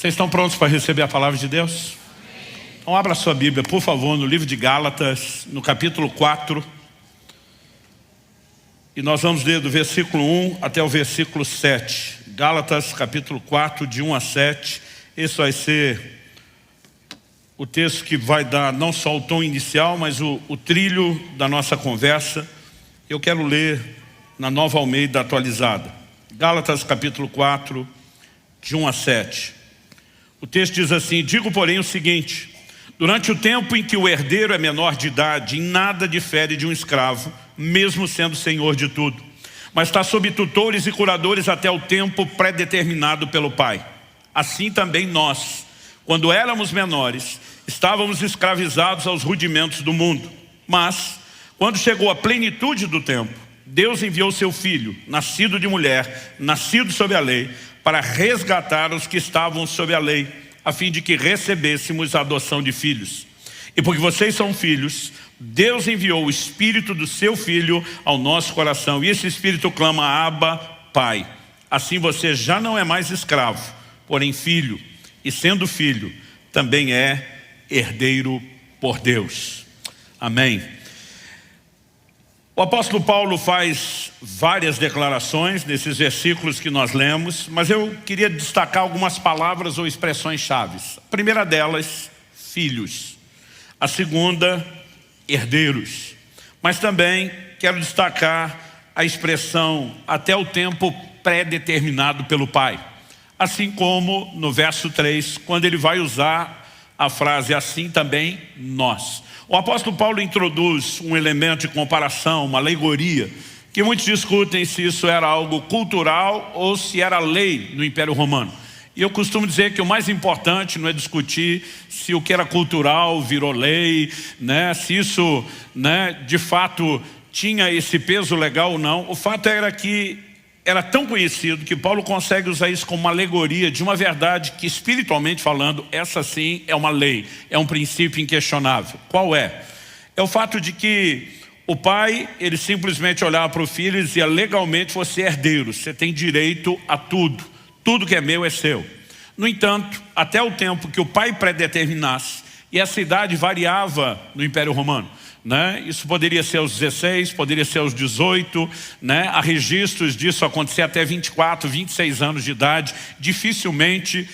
Vocês estão prontos para receber a palavra de Deus? Então abra sua Bíblia, por favor, no livro de Gálatas, no capítulo 4. E nós vamos ler do versículo 1 até o versículo 7. Gálatas, capítulo 4, de 1 a 7. Esse vai ser o texto que vai dar não só o tom inicial, mas o trilho da nossa conversa. Eu quero ler na Nova Almeida atualizada. Gálatas, capítulo 4, de 1 a 7. O texto diz assim: digo, porém, o seguinte: durante o tempo em que o herdeiro é menor de idade, em nada difere de um escravo, mesmo sendo senhor de tudo, mas está sob tutores e curadores até o tempo pré-determinado pelo pai. Assim também nós, quando éramos menores, estávamos escravizados aos rudimentos do mundo. Mas, quando chegou a plenitude do tempo, Deus enviou seu Filho, nascido de mulher, nascido sob a lei, para resgatar os que estavam sob a lei, a fim de que recebêssemos a adoção de filhos. E porque vocês são filhos, Deus enviou o Espírito do seu Filho ao nosso coração. E esse Espírito clama: Abba, Pai. Assim você já não é mais escravo, porém filho. E sendo filho, também é herdeiro por Deus. Amém. O apóstolo Paulo faz várias declarações nesses versículos que nós lemos, mas eu queria destacar algumas palavras ou expressões chaves. A primeira delas, filhos. A segunda, herdeiros. Mas também quero destacar a expressão até o tempo pré-determinado pelo Pai. Assim como no verso 3, quando ele vai usar a frase assim também nós. O apóstolo Paulo introduz um elemento de comparação, uma alegoria, que muitos discutem se isso era algo cultural ou se era lei no Império Romano. E eu costumo dizer que o mais importante não é discutir se o que era cultural virou lei, se isso de fato tinha esse peso legal ou não. O fato era que era tão conhecido que Paulo consegue usar isso como uma alegoria de uma verdade que, espiritualmente falando, essa sim é uma lei, é um princípio inquestionável. Qual é? É o fato de que o pai, ele simplesmente olhava para o filho e dizia: legalmente você é herdeiro, você tem direito a tudo, tudo que é meu é seu. No entanto, até o tempo que o pai predeterminasse, e essa idade variava no Império Romano, isso poderia ser aos 16, poderia ser aos 18, há registros disso acontecer até 24, 26 anos de idade. Dificilmente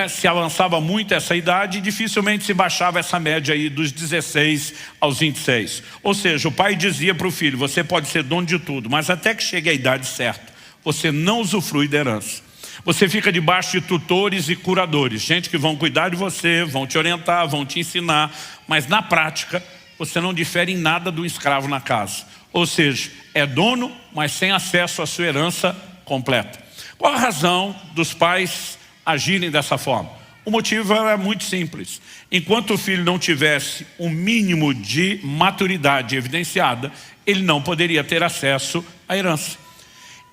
se avançava muito essa idade e dificilmente se baixava essa média aí dos 16 aos 26. Ou seja, o pai dizia para o filho: você pode ser dono de tudo, mas até que chegue a idade certa, você não usufrui da herança. Você fica debaixo de tutores e curadores, gente que vão cuidar de você, vão te orientar, vão te ensinar, mas na prática você não difere em nada do escravo na casa. Ou seja, é dono, mas sem acesso à sua herança completa. Qual a razão dos pais agirem dessa forma? O motivo era muito simples. Enquanto o filho não tivesse um mínimo de maturidade evidenciada, ele não poderia ter acesso à herança.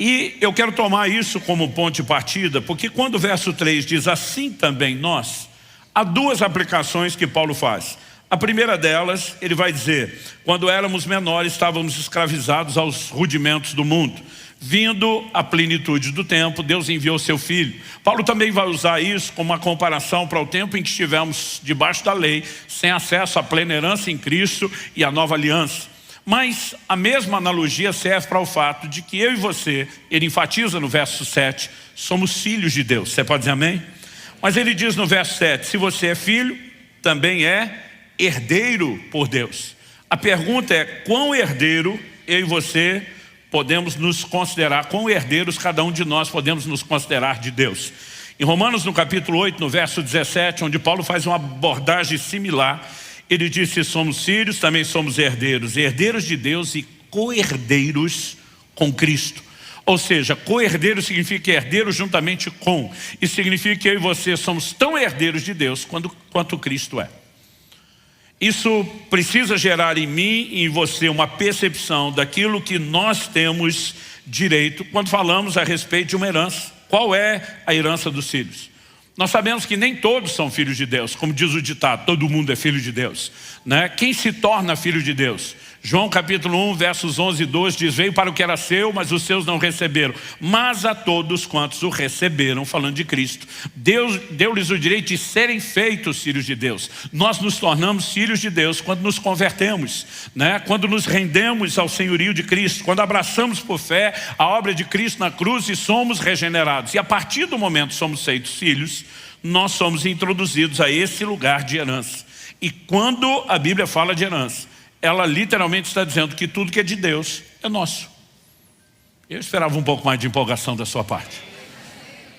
E eu quero tomar isso como ponto de partida, porque quando o verso 3 diz assim também nós, há duas aplicações que Paulo faz. A primeira delas, ele vai dizer: quando éramos menores, estávamos escravizados aos rudimentos do mundo. Vindo a plenitude do tempo, Deus enviou seu Filho. Paulo também vai usar isso como uma comparação para o tempo em que estivemos debaixo da lei, sem acesso à plena herança em Cristo e à nova aliança. Mas a mesma analogia serve para o fato de que eu e você, ele enfatiza no verso 7, somos filhos de Deus. Você pode dizer amém? Mas ele diz no verso 7, se você é filho, também é herdeiro por Deus. A pergunta é: quão herdeiro eu e você podemos nos considerar, quão herdeiros cada um de nós podemos nos considerar de Deus? Em Romanos, no capítulo 8, no verso 17, onde Paulo faz uma abordagem similar, ele diz: se somos filhos, também somos herdeiros, herdeiros de Deus e co-herdeiros com Cristo. Ou seja, co-herdeiro significa herdeiro juntamente com, e significa que eu e você somos tão herdeiros de Deus quanto Cristo é. Isso precisa gerar em mim e em você uma percepção daquilo que nós temos direito quando falamos a respeito de uma herança. Qual é a herança dos filhos? Nós sabemos que nem todos são filhos de Deus, como diz o ditado, todo mundo é filho de Deus, Quem se torna filho de Deus? João capítulo 1, versos 11 e 12 diz: veio para o que era seu, mas os seus não receberam. Mas a todos quantos o receberam, falando de Cristo, Deus deu-lhes o direito de serem feitos filhos de Deus. Nós nos tornamos filhos de Deus quando nos convertemos, né? Quando nos rendemos ao senhorio de Cristo, quando abraçamos por fé a obra de Cristo na cruz e somos regenerados. E a partir do momento que somos feitos filhos, nós somos introduzidos a esse lugar de herança. E quando a Bíblia fala de herança, ela literalmente está dizendo que tudo que é de Deus é nosso. Eu esperava um pouco mais de empolgação da sua parte.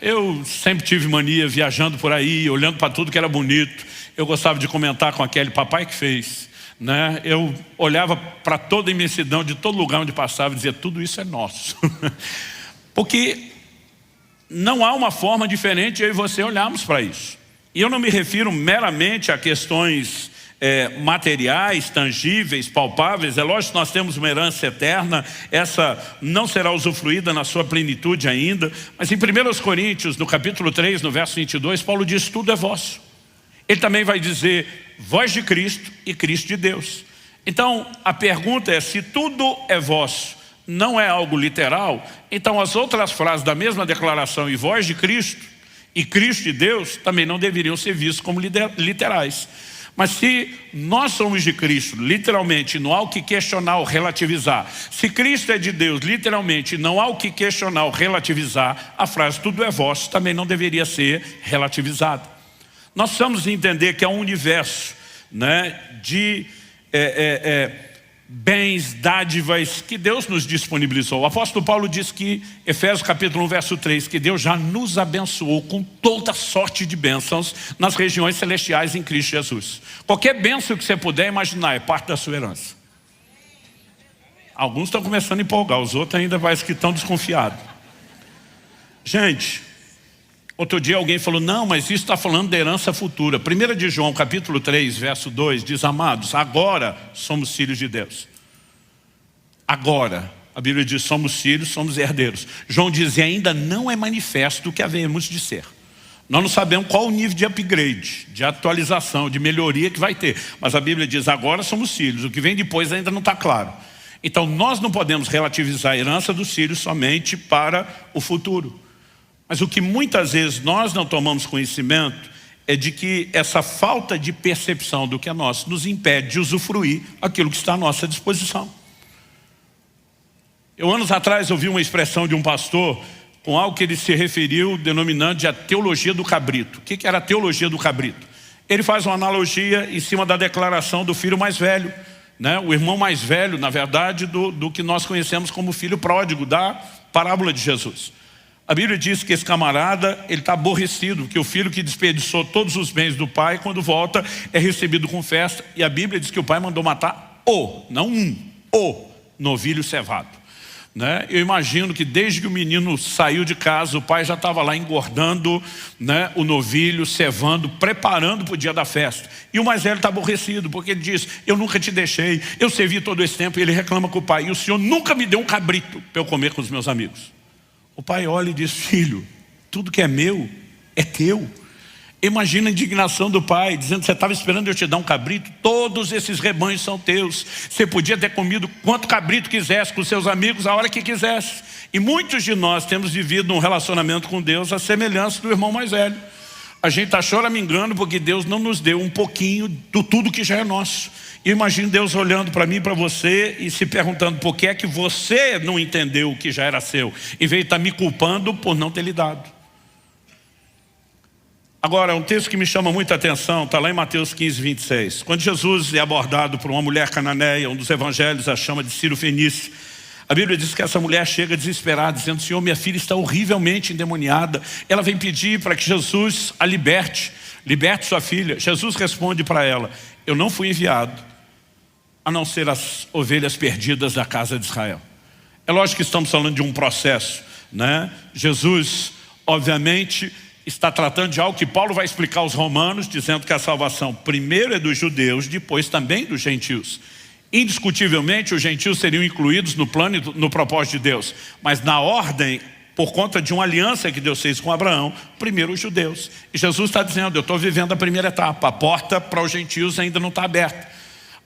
Eu sempre tive mania, viajando por aí, olhando para tudo que era bonito. Eu gostava de comentar com aquele papai que fez, né? Eu olhava para toda a imensidão de todo lugar onde passava e dizia: tudo isso é nosso. Porque não há uma forma diferente de eu e você olharmos para isso. E eu não me refiro meramente a questões materiais, tangíveis, palpáveis. É lógico que nós temos uma herança eterna, essa não será usufruída na sua plenitude ainda. Mas em 1 Coríntios, no capítulo 3, no verso 22, Paulo diz: tudo é vosso. Ele também vai dizer: vós de Cristo e Cristo de Deus. Então a pergunta é: se tudo é vosso, não é algo literal, então as outras frases da mesma declaração, e vós de Cristo e Cristo de Deus, também não deveriam ser vistos como literais. Mas se nós somos de Cristo, literalmente, não há o que questionar ou relativizar. Se Cristo é de Deus, literalmente, não há o que questionar ou relativizar, a frase tudo é vosso também não deveria ser relativizada. Nós precisamos entender que é um universo, né, de bens, dádivas que Deus nos disponibilizou. O apóstolo Paulo diz que, Efésios capítulo 1, verso 3, que Deus já nos abençoou com toda sorte de bênçãos nas regiões celestiais em Cristo Jesus. Qualquer bênção que você puder imaginar é parte da sua herança. Alguns estão começando a empolgar, os outros ainda parece que estão desconfiados. Gente, outro dia alguém falou: não, mas isso está falando da herança futura. 1 de João capítulo 3, verso 2 diz: amados, agora somos filhos de Deus. Agora, a Bíblia diz: somos filhos, somos herdeiros. João diz: e ainda não é manifesto o que havemos de ser. Nós não sabemos qual o nível de upgrade, de atualização, de melhoria que vai ter. Mas a Bíblia diz: agora somos filhos. O que vem depois ainda não está claro. Então nós não podemos relativizar a herança dos filhos somente para o futuro. Mas o que muitas vezes nós não tomamos conhecimento é de que essa falta de percepção do que é nosso nos impede de usufruir aquilo que está à nossa disposição. Eu, anos atrás, ouvi uma expressão de um pastor com algo que ele se referiu denominando de a teologia do cabrito. O que era a teologia do cabrito? Ele faz uma analogia em cima da declaração do filho mais velho, né? O irmão mais velho, na verdade, do que nós conhecemos como filho pródigo, da parábola de Jesus. A Bíblia diz que esse camarada, ele está aborrecido, que o filho que desperdiçou todos os bens do pai, quando volta, é recebido com festa. E a Bíblia diz que o pai mandou matar não o novilho cevado, né? Eu imagino que desde que o menino saiu de casa, o pai já estava lá engordando, né, o novilho, cevando, preparando para o dia da festa. E o mais velho está aborrecido, porque ele diz: eu nunca te deixei, eu servi todo esse tempo. E ele reclama com o pai: e o senhor nunca me deu um cabrito para eu comer com os meus amigos. O pai olha e diz: filho, tudo que é meu é teu. Imagina a indignação do pai, dizendo: você estava esperando eu te dar um cabrito? Todos esses rebanhos são teus. Você podia ter comido quanto cabrito quisesse com seus amigos a hora que quisesse. E muitos de nós temos vivido um relacionamento com Deus à semelhança do irmão mais velho. A gente está choramingando porque Deus não nos deu um pouquinho do tudo que já é nosso. E imagino Deus olhando para mim e para você e se perguntando: por que é que você não entendeu o que já era seu, em vez de estar me culpando por não ter lhe dado. Agora, um texto que me chama muita atenção está lá em Mateus 15, 26. Quando Jesus é abordado por uma mulher cananeia, um dos evangelhos a chama de Ciro Fenício, a Bíblia diz que essa mulher chega desesperada, dizendo: Senhor, minha filha está horrivelmente endemoniada. Ela vem pedir para que Jesus a liberte sua filha. Jesus responde para ela: eu não fui enviado a não ser as ovelhas perdidas da casa de Israel. É lógico que estamos falando de um processo, né? Jesus, obviamente, está tratando de algo que Paulo vai explicar aos romanos, dizendo que a salvação primeiro é dos judeus, depois também dos gentios. Indiscutivelmente, os gentios seriam incluídos no plano e no propósito de Deus, mas na ordem, por conta de uma aliança que Deus fez com Abraão, primeiro os judeus. E Jesus está dizendo: eu estou vivendo a primeira etapa, a porta para os gentios ainda não está aberta.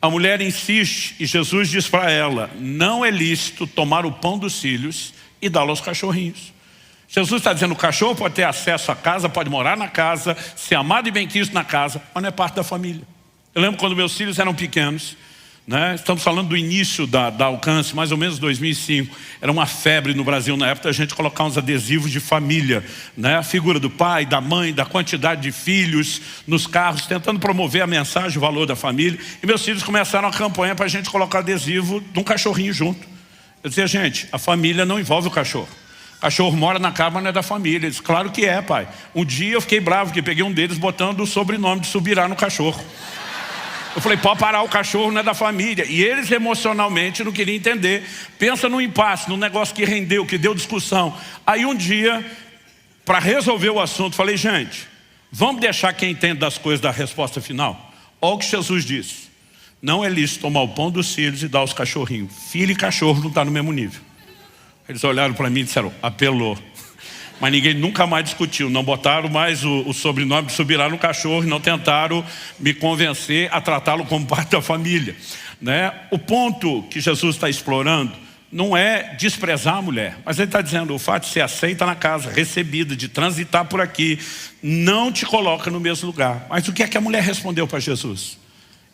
A mulher insiste e Jesus diz para ela, não é lícito tomar o pão dos filhos e dá-lo aos cachorrinhos. Jesus está dizendo, o cachorro pode ter acesso à casa, pode morar na casa, ser amado e bem-quisto na casa, mas não é parte da família. Eu lembro quando meus filhos eram pequenos, né? Estamos falando do início da Alcance, mais ou menos 2005. Era uma febre no Brasil na época a gente colocar uns adesivos de família, né? A figura do pai, da mãe, da quantidade de filhos nos carros, tentando promover a mensagem, o valor da família. E meus filhos começaram a campanha para a gente colocar adesivo de um cachorrinho junto. Eu dizia, gente, a família não envolve o cachorro. O cachorro mora na casa, mas não é da família. Eles, claro que é, pai. Um dia eu fiquei bravo, porque peguei um deles botando o sobrenome de Subirá no cachorro. Eu falei, pode parar, o cachorro não é da família. E eles emocionalmente não queriam entender. Pensa num impasse, num negócio que rendeu, que deu discussão. Aí um dia, para resolver o assunto, falei, gente, vamos deixar quem entende das coisas da resposta final? Olha o que Jesus disse. Não é lícito tomar o pão dos filhos e dar aos cachorrinhos. Filho e cachorro não estão no mesmo nível. Eles olharam para mim e disseram, apelou. Mas ninguém nunca mais discutiu, não botaram mais o sobrenome de Subirá no cachorro e não tentaram me convencer a tratá-lo como parte da família, né? O ponto que Jesus está explorando não é desprezar a mulher, mas ele está dizendo, o fato de ser aceita na casa, recebida, de transitar por aqui, não te coloca no mesmo lugar. Mas o que é que a mulher respondeu para Jesus?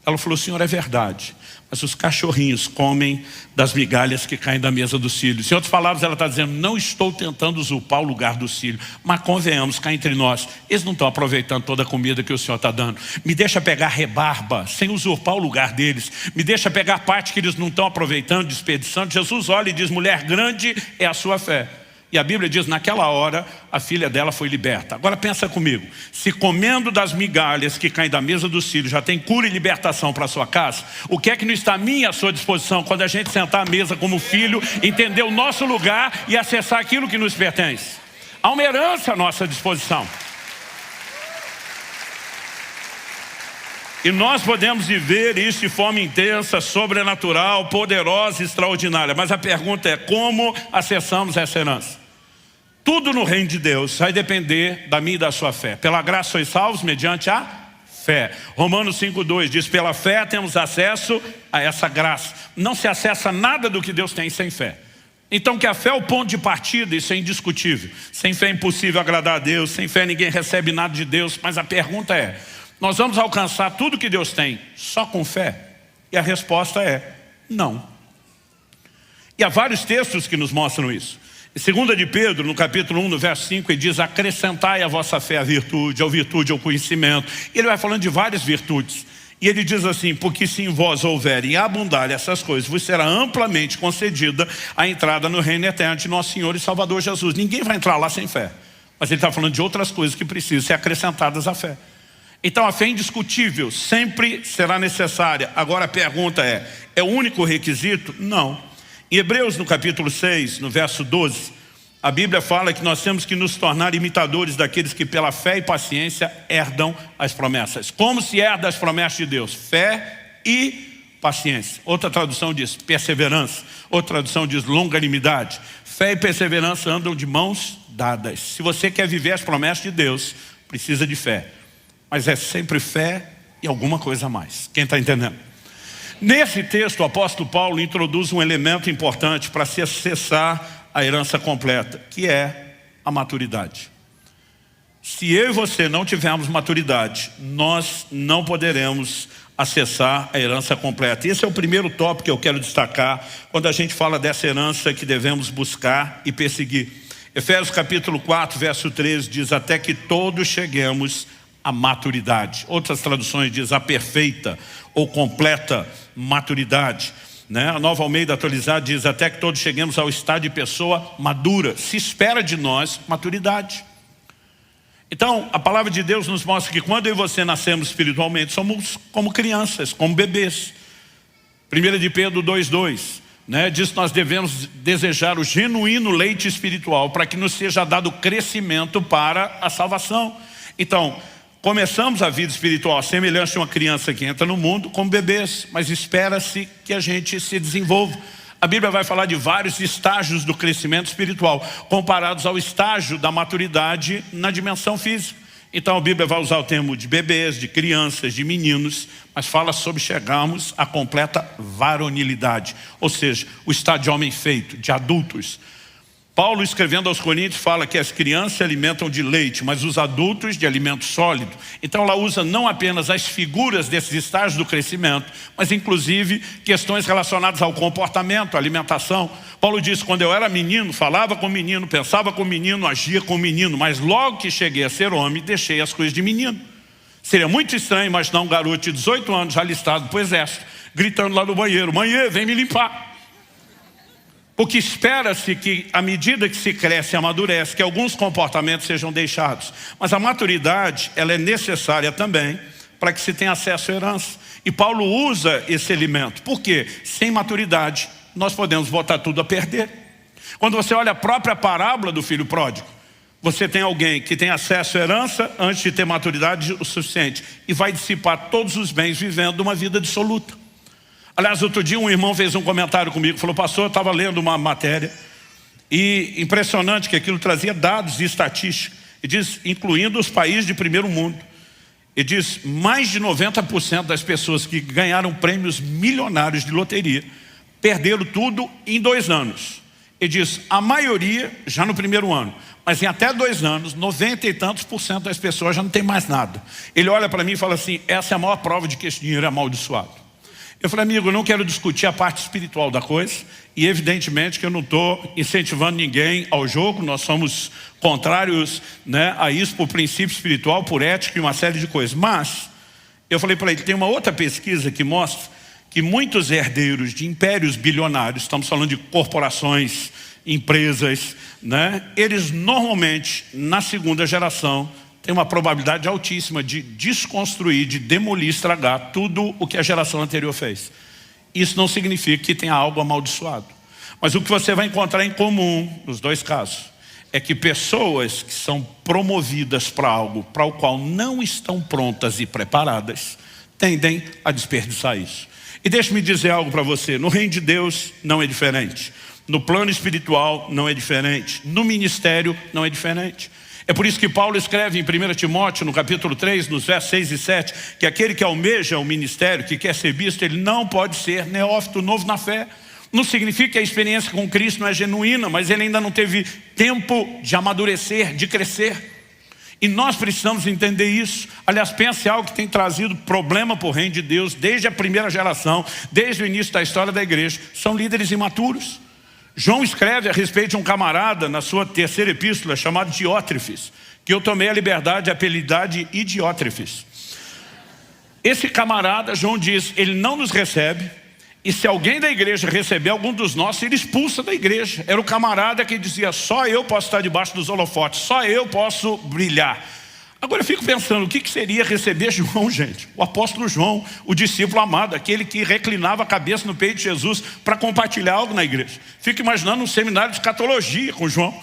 Ela falou, Senhor, é verdade, mas os cachorrinhos comem das migalhas que caem da mesa dos filhos. Em outras palavras, ela está dizendo, não estou tentando usurpar o lugar dos filhos, mas convenhamos, cá entre nós, eles não estão aproveitando toda a comida que o Senhor está dando. Me deixa pegar rebarba, sem usurpar o lugar deles. Me deixa pegar parte que eles não estão aproveitando, desperdiçando. Jesus olha e diz, mulher, grande é a sua fé. E a Bíblia diz, naquela hora, a filha dela foi liberta. Agora pensa comigo, se comendo das migalhas que caem da mesa dos filhos já tem cura e libertação para a sua casa, o que é que não está a mim e à sua disposição quando a gente sentar à mesa como filho, entender o nosso lugar e acessar aquilo que nos pertence? Há uma herança à nossa disposição. E nós podemos viver isso de forma intensa, sobrenatural, poderosa, extraordinária. Mas a pergunta é, como acessamos essa herança? Tudo no reino de Deus vai depender da minha e da sua fé. Pela graça sois salvos mediante a fé. Romanos 5,2 diz, pela fé temos acesso a essa graça. Não se acessa nada do que Deus tem sem fé. Então que a fé é o ponto de partida, isso é indiscutível. Sem fé é impossível agradar a Deus, sem fé ninguém recebe nada de Deus. Mas a pergunta é, nós vamos alcançar tudo que Deus tem só com fé? E a resposta é, não. E há vários textos que nos mostram isso. Em 2 de Pedro, no capítulo 1, no verso 5, ele diz, acrescentai a vossa fé a virtude ao conhecimento. E ele vai falando de várias virtudes. E ele diz assim, porque se em vós houverem abundar essas coisas, vos será amplamente concedida a entrada no reino eterno de nosso Senhor e Salvador Jesus. Ninguém vai entrar lá sem fé. Mas ele está falando de outras coisas que precisam ser acrescentadas à fé. Então a fé é indiscutível, sempre será necessária. Agora a pergunta é o único requisito? Não. Em Hebreus, no capítulo 6, no verso 12, a Bíblia fala que nós temos que nos tornar imitadores daqueles que pela fé e paciência herdam as promessas. Como se herda as promessas de Deus? Fé e paciência. Outra tradução diz perseverança. Outra tradução diz longanimidade. Fé e perseverança andam de mãos dadas. Se você quer viver as promessas de Deus, precisa de fé. Mas é sempre fé e alguma coisa a mais. Quem está entendendo? Nesse texto, o apóstolo Paulo introduz um elemento importante para se acessar a herança completa, que é a maturidade. Se eu e você não tivermos maturidade, nós não poderemos acessar a herança completa. Esse é o primeiro tópico que eu quero destacar quando a gente fala dessa herança que devemos buscar e perseguir. Efésios capítulo 4, verso 13 diz, até que todos cheguemos à maturidade. Outras traduções diz a perfeita ou completa maturidade, né? A Nova Almeida atualizada diz até que todos cheguemos ao estado de pessoa madura. Se espera de nós maturidade. Então a palavra de Deus nos mostra que quando eu e você nascemos espiritualmente, somos como crianças, como bebês. 1 de Pedro 2,2, né? Diz que nós devemos desejar o genuíno leite espiritual para que nos seja dado crescimento para a salvação. Então começamos a vida espiritual semelhante a uma criança que entra no mundo como bebês, mas espera-se que a gente se desenvolva. A Bíblia vai falar de vários estágios do crescimento espiritual, comparados ao estágio da maturidade na dimensão física. Então a Bíblia vai usar o termo de bebês, de crianças, de meninos, mas fala sobre chegarmos à completa varonilidade, ou seja, o estado de homem feito, de adultos. Paulo, escrevendo aos Coríntios, fala que as crianças se alimentam de leite, mas os adultos de alimento sólido. Então ela usa não apenas as figuras desses estágios do crescimento, mas inclusive questões relacionadas ao comportamento, à alimentação. Paulo diz, quando eu era menino, falava com menino, pensava com menino, agia com menino, mas logo que cheguei a ser homem, deixei as coisas de menino. Seria muito estranho imaginar um garoto de 18 anos alistado para o exército, gritando lá no banheiro, mãe, vem me limpar. Porque espera-se que, à medida que se cresce e amadurece, que alguns comportamentos sejam deixados. Mas a maturidade, ela é necessária também para que se tenha acesso à herança. E Paulo usa esse elemento. Por quê? Sem maturidade, nós podemos botar tudo a perder. Quando você olha a própria parábola do filho pródigo, você tem alguém que tem acesso à herança antes de ter maturidade o suficiente e vai dissipar todos os bens vivendo uma vida dissoluta. Aliás, outro dia um irmão fez um comentário comigo, falou, pastor, eu estava lendo uma matéria e impressionante que aquilo trazia dados e estatísticas, e diz, incluindo os países de primeiro mundo, e diz, mais de 90% das pessoas que ganharam prêmios milionários de loteria perderam tudo em 2 anos. E diz, a maioria já no primeiro ano, mas em até 2 anos, 90 e tantos % das pessoas já não tem mais nada. Ele olha para mim e fala assim, essa é a maior prova de que esse dinheiro é amaldiçoado. Eu falei, amigo, eu não quero discutir a parte espiritual da coisa e evidentemente que eu não estou incentivando ninguém ao jogo, nós somos contrários, né, a isso por princípio espiritual, por ética e uma série de coisas. Mas eu falei para ele, tem uma outra pesquisa que mostra que muitos herdeiros de impérios bilionários, estamos falando de corporações, empresas, né, eles normalmente na segunda geração tem uma probabilidade altíssima de desconstruir, de demolir, estragar tudo o que a geração anterior fez. Isso não significa que tenha algo amaldiçoado. Mas o que você vai encontrar em comum, nos 2 casos, é que pessoas que são promovidas para algo para o qual não estão prontas e preparadas, tendem a desperdiçar isso. E deixe-me dizer algo para você, no reino de Deus não é diferente. No plano espiritual não é diferente. No ministério não é diferente. É por isso que Paulo escreve em 1 Timóteo, no capítulo 3, nos versos 6 e 7, que aquele que almeja o ministério, que quer ser visto, ele não pode ser neófito, novo na fé. Não significa que a experiência com Cristo não é genuína, mas ele ainda não teve tempo de amadurecer, de crescer. E nós precisamos entender isso. Aliás, pense algo que tem trazido problema para o reino de Deus, desde a primeira geração, desde o início da história da igreja, são líderes imaturos. João escreve a respeito de um camarada na sua 3ª epístola chamado Diótrefes, que eu tomei a liberdade de apelidar de Idiótrefes. Esse camarada, João diz, ele não nos recebe, e se alguém da igreja receber algum dos nossos, ele expulsa da igreja. Era o camarada que dizia, só eu posso estar debaixo dos holofotes, só eu posso brilhar. Agora eu fico pensando, o que seria receber João, gente? O apóstolo João, o discípulo amado, aquele que reclinava a cabeça no peito de Jesus para compartilhar algo na igreja. Fico imaginando um seminário de escatologia com João,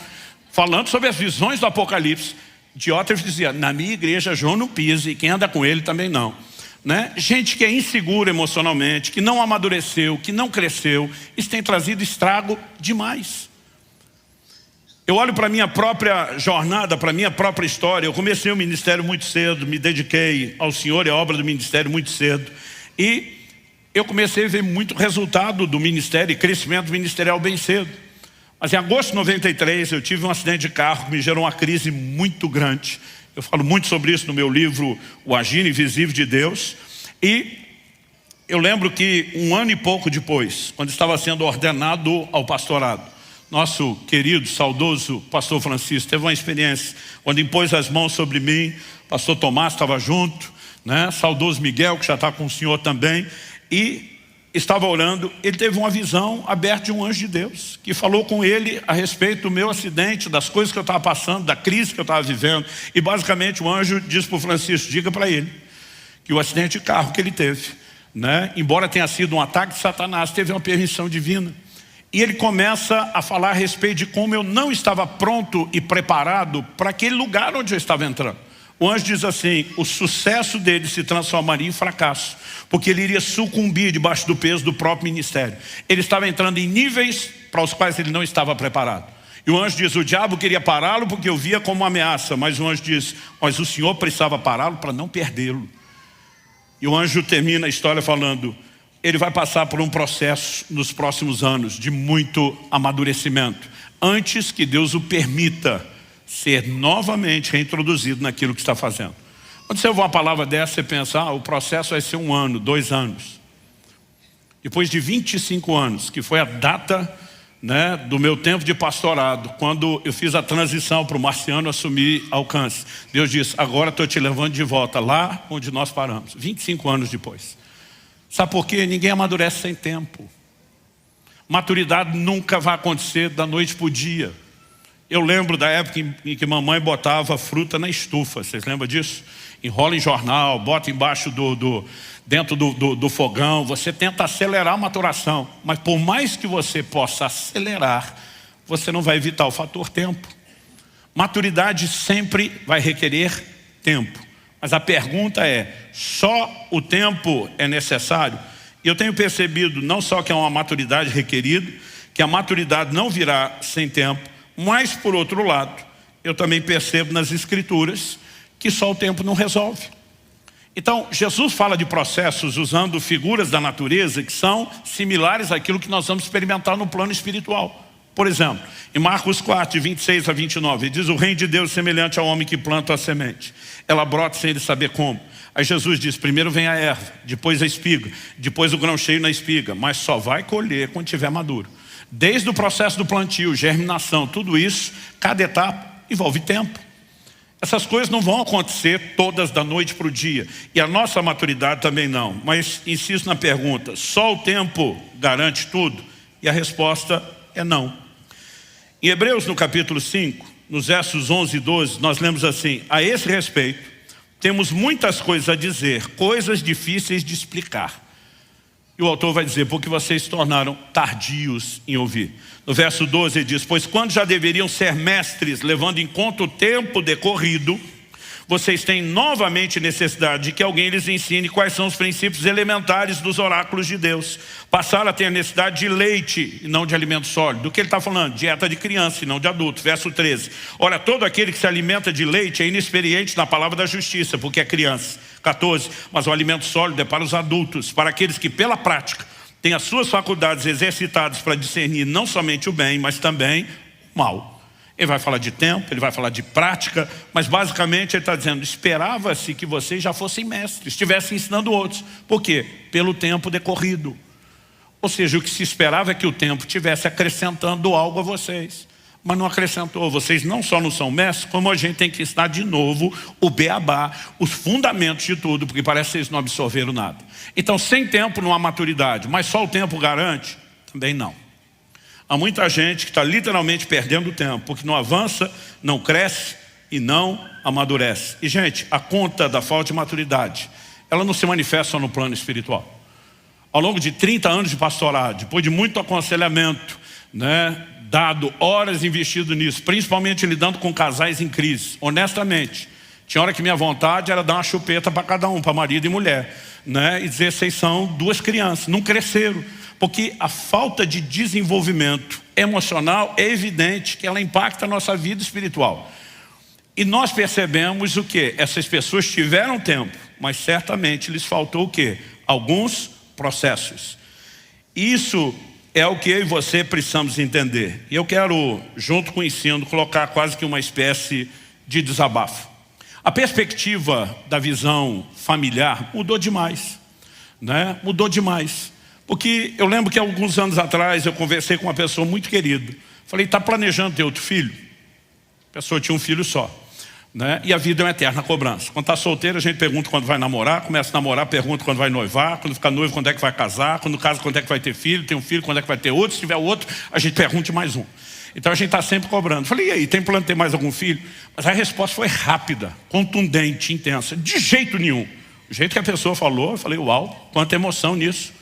falando sobre as visões do Apocalipse. Diótrefes dizia, na minha igreja João não pisa e quem anda com ele também não. Né? Gente que é insegura emocionalmente, que não amadureceu, que não cresceu, isso tem trazido estrago demais. Eu olho para a minha própria jornada, para a minha própria história. Eu comecei o ministério muito cedo, me dediquei ao Senhor e à obra do ministério muito cedo. E eu comecei a ver muito resultado do ministério e crescimento ministerial bem cedo. Mas em agosto de 93 eu tive um acidente de carro que me gerou uma crise muito grande. Eu falo muito sobre isso no meu livro O Agir Invisível de Deus. E eu lembro que 1 ano e pouco depois, quando estava sendo ordenado ao pastorado, nosso querido, saudoso pastor Francisco teve uma experiência quando impôs as mãos sobre mim. Pastor Tomás estava junto, né? Saudoso Miguel, que já está com o senhor também, e estava orando. Ele teve uma visão aberta de um anjo de Deus que falou com ele a respeito do meu acidente, das coisas que eu estava passando, da crise que eu estava vivendo. E basicamente o anjo disse para o Francisco, diga para ele que o acidente de carro que ele teve, né, embora tenha sido um ataque de Satanás, teve uma permissão divina. E ele começa a falar a respeito de como eu não estava pronto e preparado para aquele lugar onde eu estava entrando. O anjo diz assim, o sucesso dele se transformaria em fracasso, porque ele iria sucumbir debaixo do peso do próprio ministério. Ele estava entrando em níveis para os quais ele não estava preparado. E o anjo diz, o diabo queria pará-lo porque eu via como uma ameaça. Mas o anjo diz, mas o Senhor precisava pará-lo para não perdê-lo. E o anjo termina a história falando, ele vai passar por um processo nos próximos anos de muito amadurecimento, antes que Deus o permita ser novamente reintroduzido naquilo que está fazendo. Quando você ouve uma palavra dessa, você pensa, o processo vai ser 1 ano, 2 anos. Depois de 25 anos, que foi a data, né, do meu tempo de pastorado, quando eu fiz a transição para o Marciano assumir Alcance, Deus disse, agora estou te levando de volta lá onde nós paramos, 25 anos depois. Sabe por quê? Ninguém amadurece sem tempo. Maturidade nunca vai acontecer da noite para o dia. Eu lembro da época em que mamãe botava fruta na estufa, vocês lembram disso? Enrola em jornal, bota embaixo dentro do fogão, você tenta acelerar a maturação, mas por mais que você possa acelerar, você não vai evitar o fator tempo. Maturidade sempre vai requerer tempo, mas a pergunta é, só o tempo é necessário? E eu tenho percebido não só que é uma maturidade requerida, que a maturidade não virá sem tempo, mas por outro lado, eu também percebo nas escrituras que só o tempo não resolve. Então, Jesus fala de processos usando figuras da natureza que são similares àquilo que nós vamos experimentar no plano espiritual. Por exemplo, em Marcos 4, de 26 a 29, ele diz, o reino de Deus é semelhante ao homem que planta a semente. Ela brota sem ele saber como. Aí Jesus diz, primeiro vem a erva, depois a espiga, depois o grão cheio na espiga, mas só vai colher quando estiver maduro. Desde o processo do plantio, germinação, tudo isso, cada etapa envolve tempo. Essas coisas não vão acontecer todas da noite para o dia. E a nossa maturidade também não. Mas insisto na pergunta, só o tempo garante tudo? E a resposta é não. Em Hebreus, no capítulo 5, nos versos 11 e 12, nós lemos assim, a esse respeito, temos muitas coisas a dizer, coisas difíceis de explicar. E o autor vai dizer, porque vocês se tornaram tardios em ouvir. No verso 12 ele diz, pois quando já deveriam ser mestres, levando em conta o tempo decorrido, vocês têm novamente necessidade de que alguém lhes ensine quais são os princípios elementares dos oráculos de Deus. Passaram a ter necessidade de leite e não de alimento sólido. Do que ele está falando? Dieta de criança e não de adulto. Verso 13. Ora, todo aquele que se alimenta de leite é inexperiente na palavra da justiça, porque é criança. 14. Mas o alimento sólido é para os adultos, para aqueles que pela prática têm as suas faculdades exercitadas para discernir não somente o bem, mas também o mal. Ele vai falar de tempo, ele vai falar de prática, mas basicamente ele está dizendo, esperava-se que vocês já fossem mestres, estivessem ensinando outros. Por quê? Pelo tempo decorrido. Ou seja, o que se esperava é que o tempo estivesse acrescentando algo a vocês. Mas não acrescentou. Vocês não só não são mestres, como a gente tem que ensinar de novo o beabá, os fundamentos de tudo, porque parece que vocês não absorveram nada. Então, sem tempo não há maturidade, mas só o tempo garante? Também não. Há muita gente que está literalmente perdendo tempo, porque não avança, não cresce e não amadurece. E, gente, a conta da falta de maturidade, ela não se manifesta só no plano espiritual. Ao longo de 30 anos de pastorado, depois de muito aconselhamento, né, dado horas investido nisso, principalmente lidando com casais em crise, honestamente, tinha hora que minha vontade era dar uma chupeta para cada um, para marido e mulher, né, e dizer, vocês são 2 crianças, não cresceram. Porque a falta de desenvolvimento emocional é evidente que ela impacta a nossa vida espiritual. E nós percebemos o quê? Essas pessoas tiveram tempo, mas certamente lhes faltou o quê? Alguns processos. Isso é o que eu e você precisamos entender. E eu quero, junto com o ensino, colocar quase que uma espécie de desabafo. A perspectiva da visão familiar mudou demais, né? Mudou demais. Porque eu lembro que alguns anos atrás eu conversei com uma pessoa muito querida. Falei, está planejando ter outro filho? A pessoa tinha um filho só, né? E a vida é uma eterna cobrança. Quando está solteiro, a gente pergunta quando vai namorar, começa a namorar, pergunta quando vai noivar, quando fica noivo, quando é que vai casar, quando casa, quando é que vai ter filho, tem um filho, quando é que vai ter outro, se tiver outro, a gente pergunta mais um. Então a gente está sempre cobrando. Falei, e aí, tem plano de ter mais algum filho? Mas a resposta foi rápida, contundente, intensa. De jeito nenhum. Do jeito que a pessoa falou, eu falei, uau, quanta emoção nisso.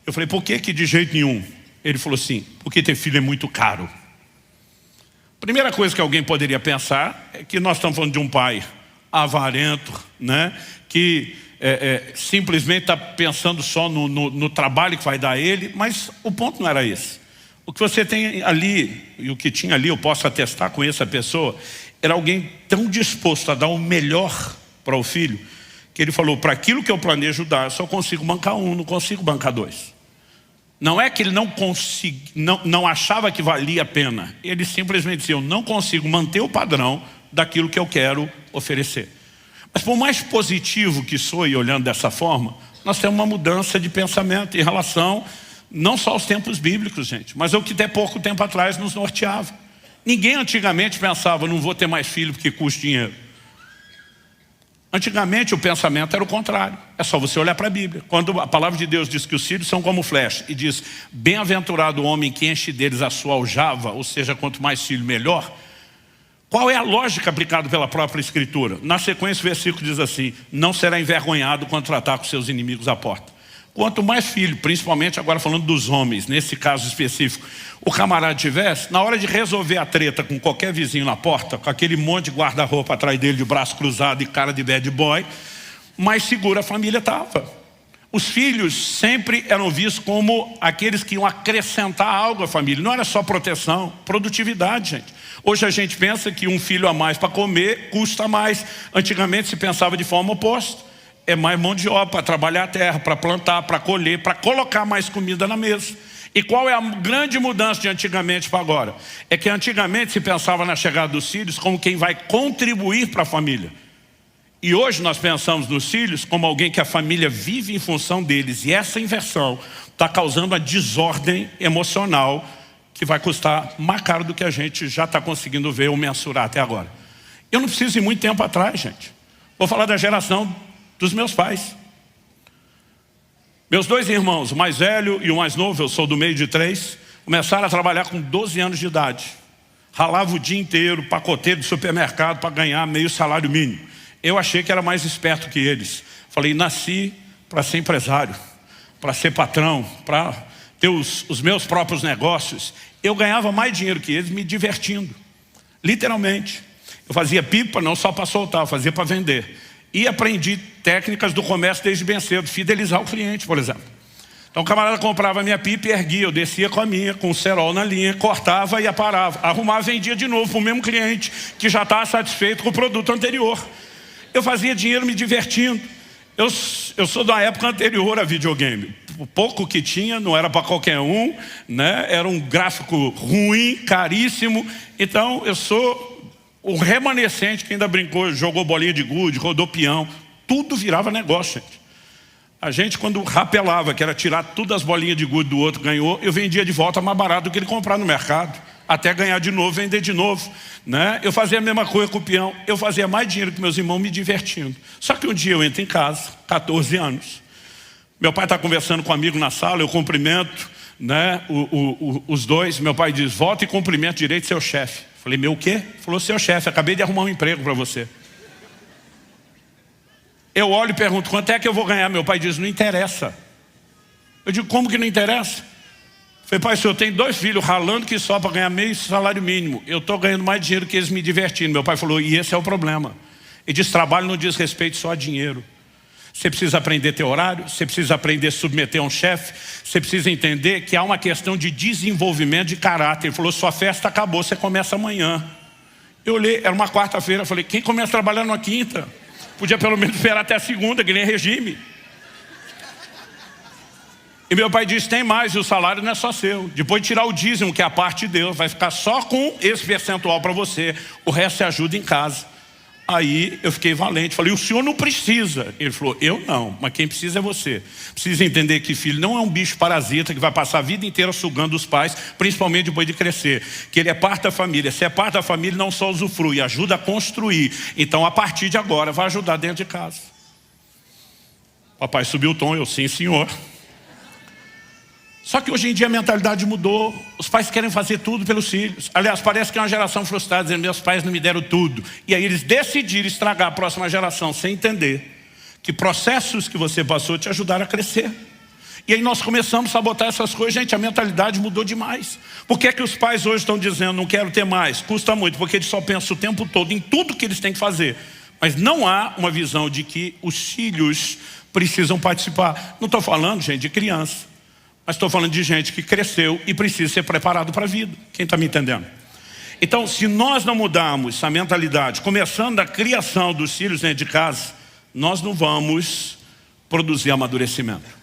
Eu falei, por que de jeito nenhum? Ele falou assim, porque ter filho é muito caro. Primeira coisa que alguém poderia pensar é que nós estamos falando de um pai avarento, né? Que simplesmente está pensando só no trabalho que vai dar a ele, mas o ponto não era esse. O que você tem ali, e o que tinha ali, eu posso atestar, conheço a pessoa, era alguém tão disposto a dar o melhor para o filho, que ele falou, para aquilo que eu planejo dar, eu só consigo bancar um, não consigo bancar dois. Não é que ele não achava que valia a pena. Ele simplesmente dizia, eu não consigo manter o padrão daquilo que eu quero oferecer. Mas por mais positivo que soe olhando dessa forma, nós temos uma mudança de pensamento em relação não só aos tempos bíblicos, gente, mas ao que até pouco tempo atrás nos norteava. Ninguém antigamente pensava, não vou ter mais filho porque custa dinheiro. Antigamente o pensamento era o contrário. É só você olhar para a Bíblia. Quando a palavra de Deus diz que os filhos são como flecha e diz, bem-aventurado o homem que enche deles a sua aljava, ou seja, quanto mais filho, melhor. Qual é a lógica aplicada pela própria Escritura? Na sequência o versículo diz assim, não será envergonhado quando tratar com seus inimigos à porta. Quanto mais filho, principalmente agora falando dos homens, nesse caso específico, o camarada tivesse, na hora de resolver a treta com qualquer vizinho na porta, com aquele monte de guarda-roupa atrás dele, de braço cruzado e cara de bad boy, mais segura a família estava. Os filhos sempre eram vistos como aqueles que iam acrescentar algo à família. Não era só proteção, produtividade, gente. Hoje a gente pensa que um filho a mais para comer custa mais. Antigamente se pensava de forma oposta. É mais mão de obra para trabalhar a terra, para plantar, para colher, para colocar mais comida na mesa. E qual é a grande mudança de antigamente para agora? É que antigamente se pensava na chegada dos filhos como quem vai contribuir para a família. E hoje nós pensamos nos filhos como alguém que a família vive em função deles. E essa inversão está causando a desordem emocional que vai custar mais caro do que a gente já está conseguindo ver ou mensurar até agora. Eu não preciso ir muito tempo atrás, gente. Vou falar da geração dos meus pais. Meus dois irmãos, o mais velho e o mais novo, eu sou do meio de 3, começaram a trabalhar com 12 anos de idade. Ralava o dia inteiro, pacoteiro de supermercado para ganhar meio salário mínimo. Eu achei que era mais esperto que eles. Falei, nasci para ser empresário, para ser patrão, para ter os meus próprios negócios. Eu ganhava mais dinheiro que eles me divertindo. Literalmente. Eu fazia pipa não só para soltar, eu fazia para vender. E aprendi técnicas do comércio desde bem cedo, fidelizar o cliente, por exemplo. Então o camarada comprava a minha pipa e erguia, eu descia com a minha, com o cerol na linha, cortava e aparava. Arrumava e vendia de novo para o mesmo cliente que já estava satisfeito com o produto anterior. Eu fazia dinheiro me divertindo. Eu sou da época anterior a videogame. O pouco que tinha não era para qualquer um, né? Era um gráfico ruim, caríssimo. Então eu sou o remanescente que ainda brincou, jogou bolinha de gude, rodou peão. Tudo virava negócio, gente. A gente quando rapelava, que era tirar todas as bolinhas de gude do outro, ganhou, eu vendia de volta mais barato do que ele comprar no mercado. Até ganhar de novo, vender de novo, né? Eu fazia a mesma coisa com o peão. Eu fazia mais dinheiro que meus irmãos me divertindo. Só que um dia eu entro em casa, 14 anos. Meu pai está conversando com um amigo na sala, eu cumprimento, né, os dois. Meu pai diz, volta e cumprimento direito seu chefe. Falei, meu o quê? Falou, seu chefe, acabei de arrumar um emprego para você. Eu olho e pergunto, quanto é que eu vou ganhar? Meu pai diz, não interessa. Eu digo, como que não interessa? Falei, pai, se eu tenho 2 filhos ralando que só para ganhar meio salário mínimo, eu estou ganhando mais dinheiro que eles me divertindo. Meu pai falou, e esse é o problema. Ele diz, trabalho não diz respeito só a dinheiro. Você precisa aprender a ter horário, você precisa aprender a submeter a um chefe, você precisa entender que há uma questão de desenvolvimento de caráter. Ele falou, sua festa acabou, você começa amanhã. Eu olhei, era uma quarta-feira, falei, quem começa a trabalhar na quinta? Podia pelo menos esperar até a segunda, que nem regime. E meu pai disse, tem mais, e o salário não é só seu. Depois de tirar o dízimo, que é a parte de Deus, vai ficar só com esse percentual para você. O resto você ajuda em casa. Aí eu fiquei valente, falei, o senhor não precisa. Ele falou, eu não, mas quem precisa é você. Precisa entender que filho não é um bicho parasita que vai passar a vida inteira sugando os pais, principalmente depois de crescer. Que ele é parte da família. Se é parte da família, não só usufrui, ajuda a construir. Então a partir de agora vai ajudar dentro de casa. Papai subiu o tom, eu, sim senhor. Só que hoje em dia a mentalidade mudou. Os pais querem fazer tudo pelos filhos. Aliás, parece que é uma geração frustrada, dizendo, meus pais não me deram tudo. E aí eles decidiram estragar a próxima geração, sem entender que processos que você passou te ajudaram a crescer. E aí nós começamos a sabotar essas coisas. Gente, a mentalidade mudou demais. Por que é que os pais hoje estão dizendo, não quero ter mais? Custa muito, porque eles só pensam o tempo todo em tudo que eles têm que fazer. Mas não há uma visão de que os filhos precisam participar. Não estou falando, gente, de criança. Mas estou falando de gente que cresceu e precisa ser preparado para a vida. Quem está me entendendo? Então, se nós não mudarmos essa mentalidade, começando da criação dos filhos dentro de casa, nós não vamos produzir amadurecimento.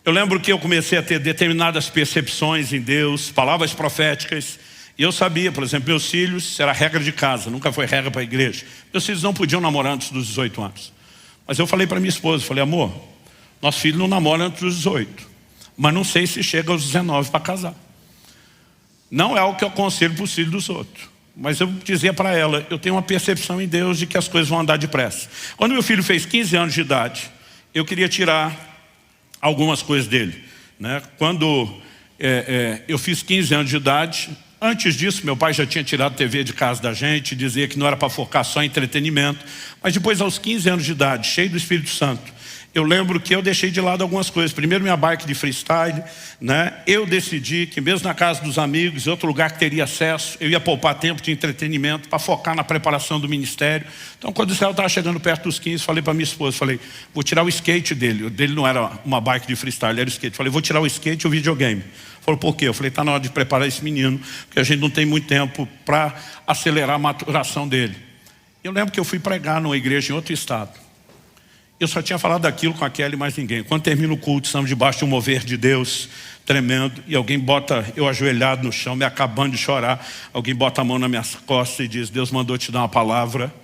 Eu lembro que eu comecei a ter determinadas percepções em Deus, palavras proféticas, e eu sabia, por exemplo, meus filhos, era regra de casa, nunca foi regra para a igreja. Meus filhos não podiam namorar antes dos 18 anos. Mas eu falei para minha esposa, falei, amor, nosso filho não namora antes dos 18, mas não sei se chega aos 19 para casar. Não é o que eu aconselho para os filhos dos outros. Mas eu dizia para ela, eu tenho uma percepção em Deus de que as coisas vão andar depressa. Quando meu filho fez 15 anos de idade, eu queria tirar algumas coisas dele, né? Quando eu fiz 15 anos de idade, antes disso meu pai já tinha tirado a TV de casa da gente, dizia que não era para focar só em entretenimento, mas depois aos 15 anos de idade, cheio do Espírito Santo, eu lembro que eu deixei de lado algumas coisas. Primeiro minha bike de freestyle, né? Eu decidi que mesmo na casa dos amigos, em outro lugar que teria acesso, eu ia poupar tempo de entretenimento para focar na preparação do ministério. Então quando o Israel estava chegando perto dos 15, falei para minha esposa, falei, vou tirar o skate dele. O dele não era uma bike de freestyle, era o skate. Falei, vou tirar o skate e o videogame. Falou, por quê? Eu falei, está na hora de preparar esse menino, porque a gente não tem muito tempo para acelerar a maturação dele. Eu lembro que eu fui pregar numa igreja em outro estado. Eu só tinha falado daquilo com a Kelly e mais ninguém. Quando termina o culto, estamos debaixo de um mover de Deus tremendo, e alguém bota eu ajoelhado no chão, me acabando de chorar, alguém bota a mão nas minhas costas e diz, Deus mandou te dar uma palavra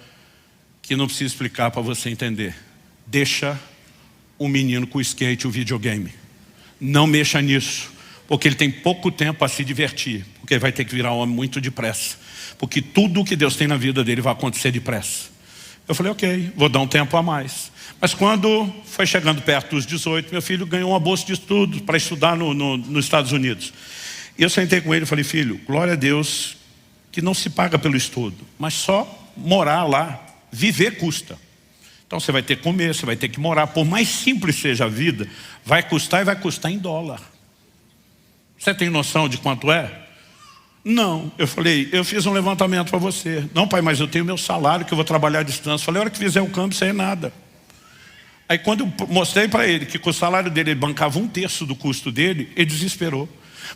que não precisa explicar para você entender. Deixa o menino com o skate e o videogame. Não mexa nisso, porque ele tem pouco tempo para se divertir, porque ele vai ter que virar um homem muito depressa, porque tudo o que Deus tem na vida dele vai acontecer depressa. Eu falei, ok, vou dar um tempo a mais. Mas quando foi chegando perto dos 18, meu filho ganhou uma bolsa de estudo para estudar nos Estados Unidos. E eu sentei com ele e falei, filho, glória a Deus que não se paga pelo estudo, mas só morar lá, viver custa. Então você vai ter que comer, você vai ter que morar. Por mais simples seja a vida, vai custar e vai custar em dólar. Você tem noção de quanto é? Não, eu falei, eu fiz um levantamento para você. Não, pai, mas eu tenho meu salário que eu vou trabalhar à distância. Falei, a hora que fizer o câmbio, isso aí é nada. Aí quando eu mostrei para ele que com o salário dele ele bancava 1/3 do custo dele, ele desesperou.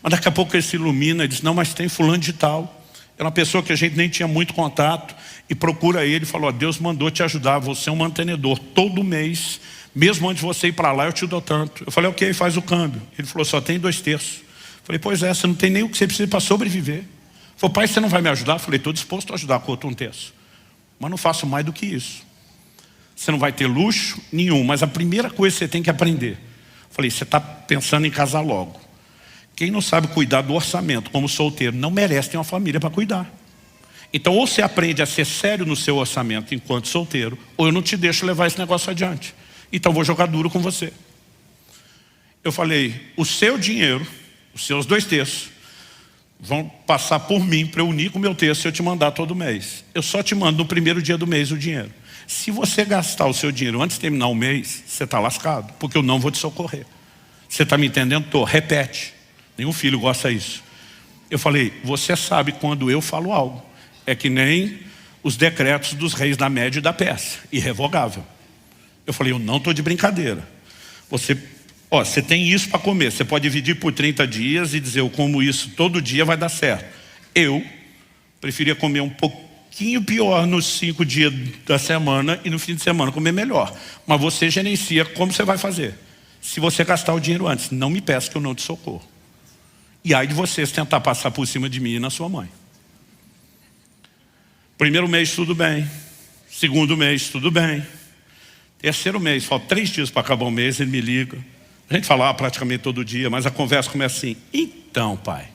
Mas daqui a pouco ele se ilumina e diz, não, mas tem fulano de tal. Era uma pessoa que a gente nem tinha muito contato, e procura ele e falou, Deus mandou te ajudar, você é um mantenedor. Todo mês, mesmo antes de você ir para lá, eu te dou tanto. Eu falei, ok, faz o câmbio. Ele falou, só tem 2/3. Falei, pois é, você não tem nem o que você precisa para sobreviver. Ele falou, pai, você não vai me ajudar? Falei, estou disposto a ajudar com outro 1/3. Mas não faço mais do que isso. Você não vai ter luxo nenhum, mas a primeira coisa que você tem que aprender. Falei, você está pensando em casar logo. Quem não sabe cuidar do orçamento como solteiro não merece ter uma família para cuidar. Então ou você aprende a ser sério no seu orçamento enquanto solteiro, ou eu não te deixo levar esse negócio adiante. Então vou jogar duro com você. Eu falei, o seu dinheiro, os seus 2/3 vão passar por mim para eu unir com o meu terço e eu te mandar todo mês. Eu só te mando no primeiro dia do mês o dinheiro. Se você gastar o seu dinheiro antes de terminar o mês, você está lascado, porque eu não vou te socorrer. Você está me entendendo? Tô. Repete. Nenhum filho gosta disso. Eu falei, você sabe quando eu falo algo. É que nem os decretos dos reis da Média e da Pérsia, irrevogável. Eu falei, eu não estou de brincadeira. Você tem isso para comer, você pode dividir por 30 dias e dizer, eu como isso todo dia, vai dar certo. Eu preferia comer um pouquinho pior nos 5 dias da semana e no fim de semana comer melhor. Mas você gerencia como você vai fazer. Se você gastar o dinheiro antes, não me peça que eu não te socorro. E aí de vocês tentar passar por cima de mim e na sua mãe. Primeiro mês tudo bem, segundo mês tudo bem, terceiro mês, falta 3 dias para acabar o mês, ele me liga. A gente falava praticamente todo dia, mas a conversa começa assim, então pai.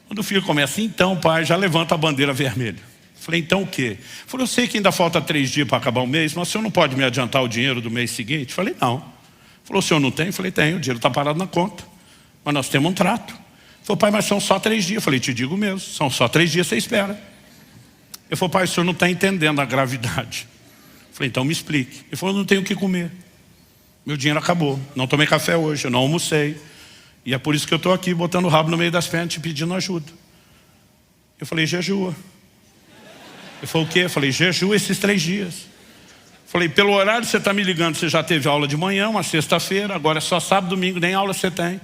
Quando o filho começa, então pai, já levanta a bandeira vermelha. Falei, então o quê? Falei, eu sei que ainda falta 3 dias para acabar o mês, mas o senhor não pode me adiantar o dinheiro do mês seguinte? Falei, não. Falou, o senhor não tem? Falei, tenho, o dinheiro está parado na conta, mas nós temos um trato. Falei, pai, mas são só 3 dias. Falei, te digo mesmo, são só 3 dias, você espera. Ele falou, pai, o senhor não está entendendo a gravidade. Falei, então me explique. Ele falou, eu não tenho o que comer. Meu dinheiro acabou, não tomei café hoje, eu não almocei. E é por isso que eu estou aqui botando o rabo no meio das pernas te pedindo ajuda. Eu falei, jejua. Ele falou, o quê? Eu falei, jejua esses 3 dias. Eu Falei, pelo horário você está me ligando, você já teve aula de manhã, uma sexta-feira, agora é só sábado, domingo, nem aula você tem.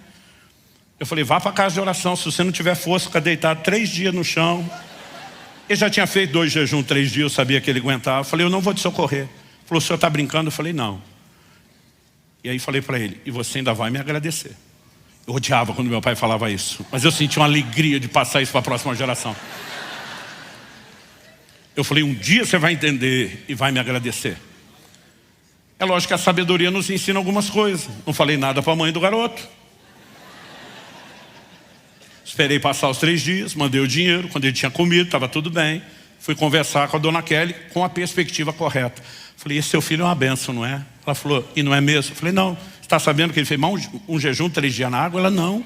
Eu falei, vá para casa de oração, se você não tiver força, fica deitado 3 dias no chão. Ele já tinha feito 2 jejuns, 3 dias, eu sabia que ele aguentava. Eu falei, eu não vou te socorrer. Ele falou, o senhor está brincando? Eu falei, não. E aí falei para ele, e você ainda vai me agradecer. Eu odiava quando meu pai falava isso, mas eu senti uma alegria de passar isso para a próxima geração. Eu falei, um dia você vai entender e vai me agradecer. É lógico que a sabedoria nos ensina algumas coisas. Não falei nada para a mãe do garoto. Esperei passar os 3 dias, mandei o dinheiro, quando ele tinha comido, estava tudo bem. Fui conversar com a dona Kelly com a perspectiva correta. Falei, esse seu filho é uma bênção, não é? Ela falou, e não é mesmo? Eu falei, não. Você está sabendo que ele fez um jejum 3 dias na água? Ela, não.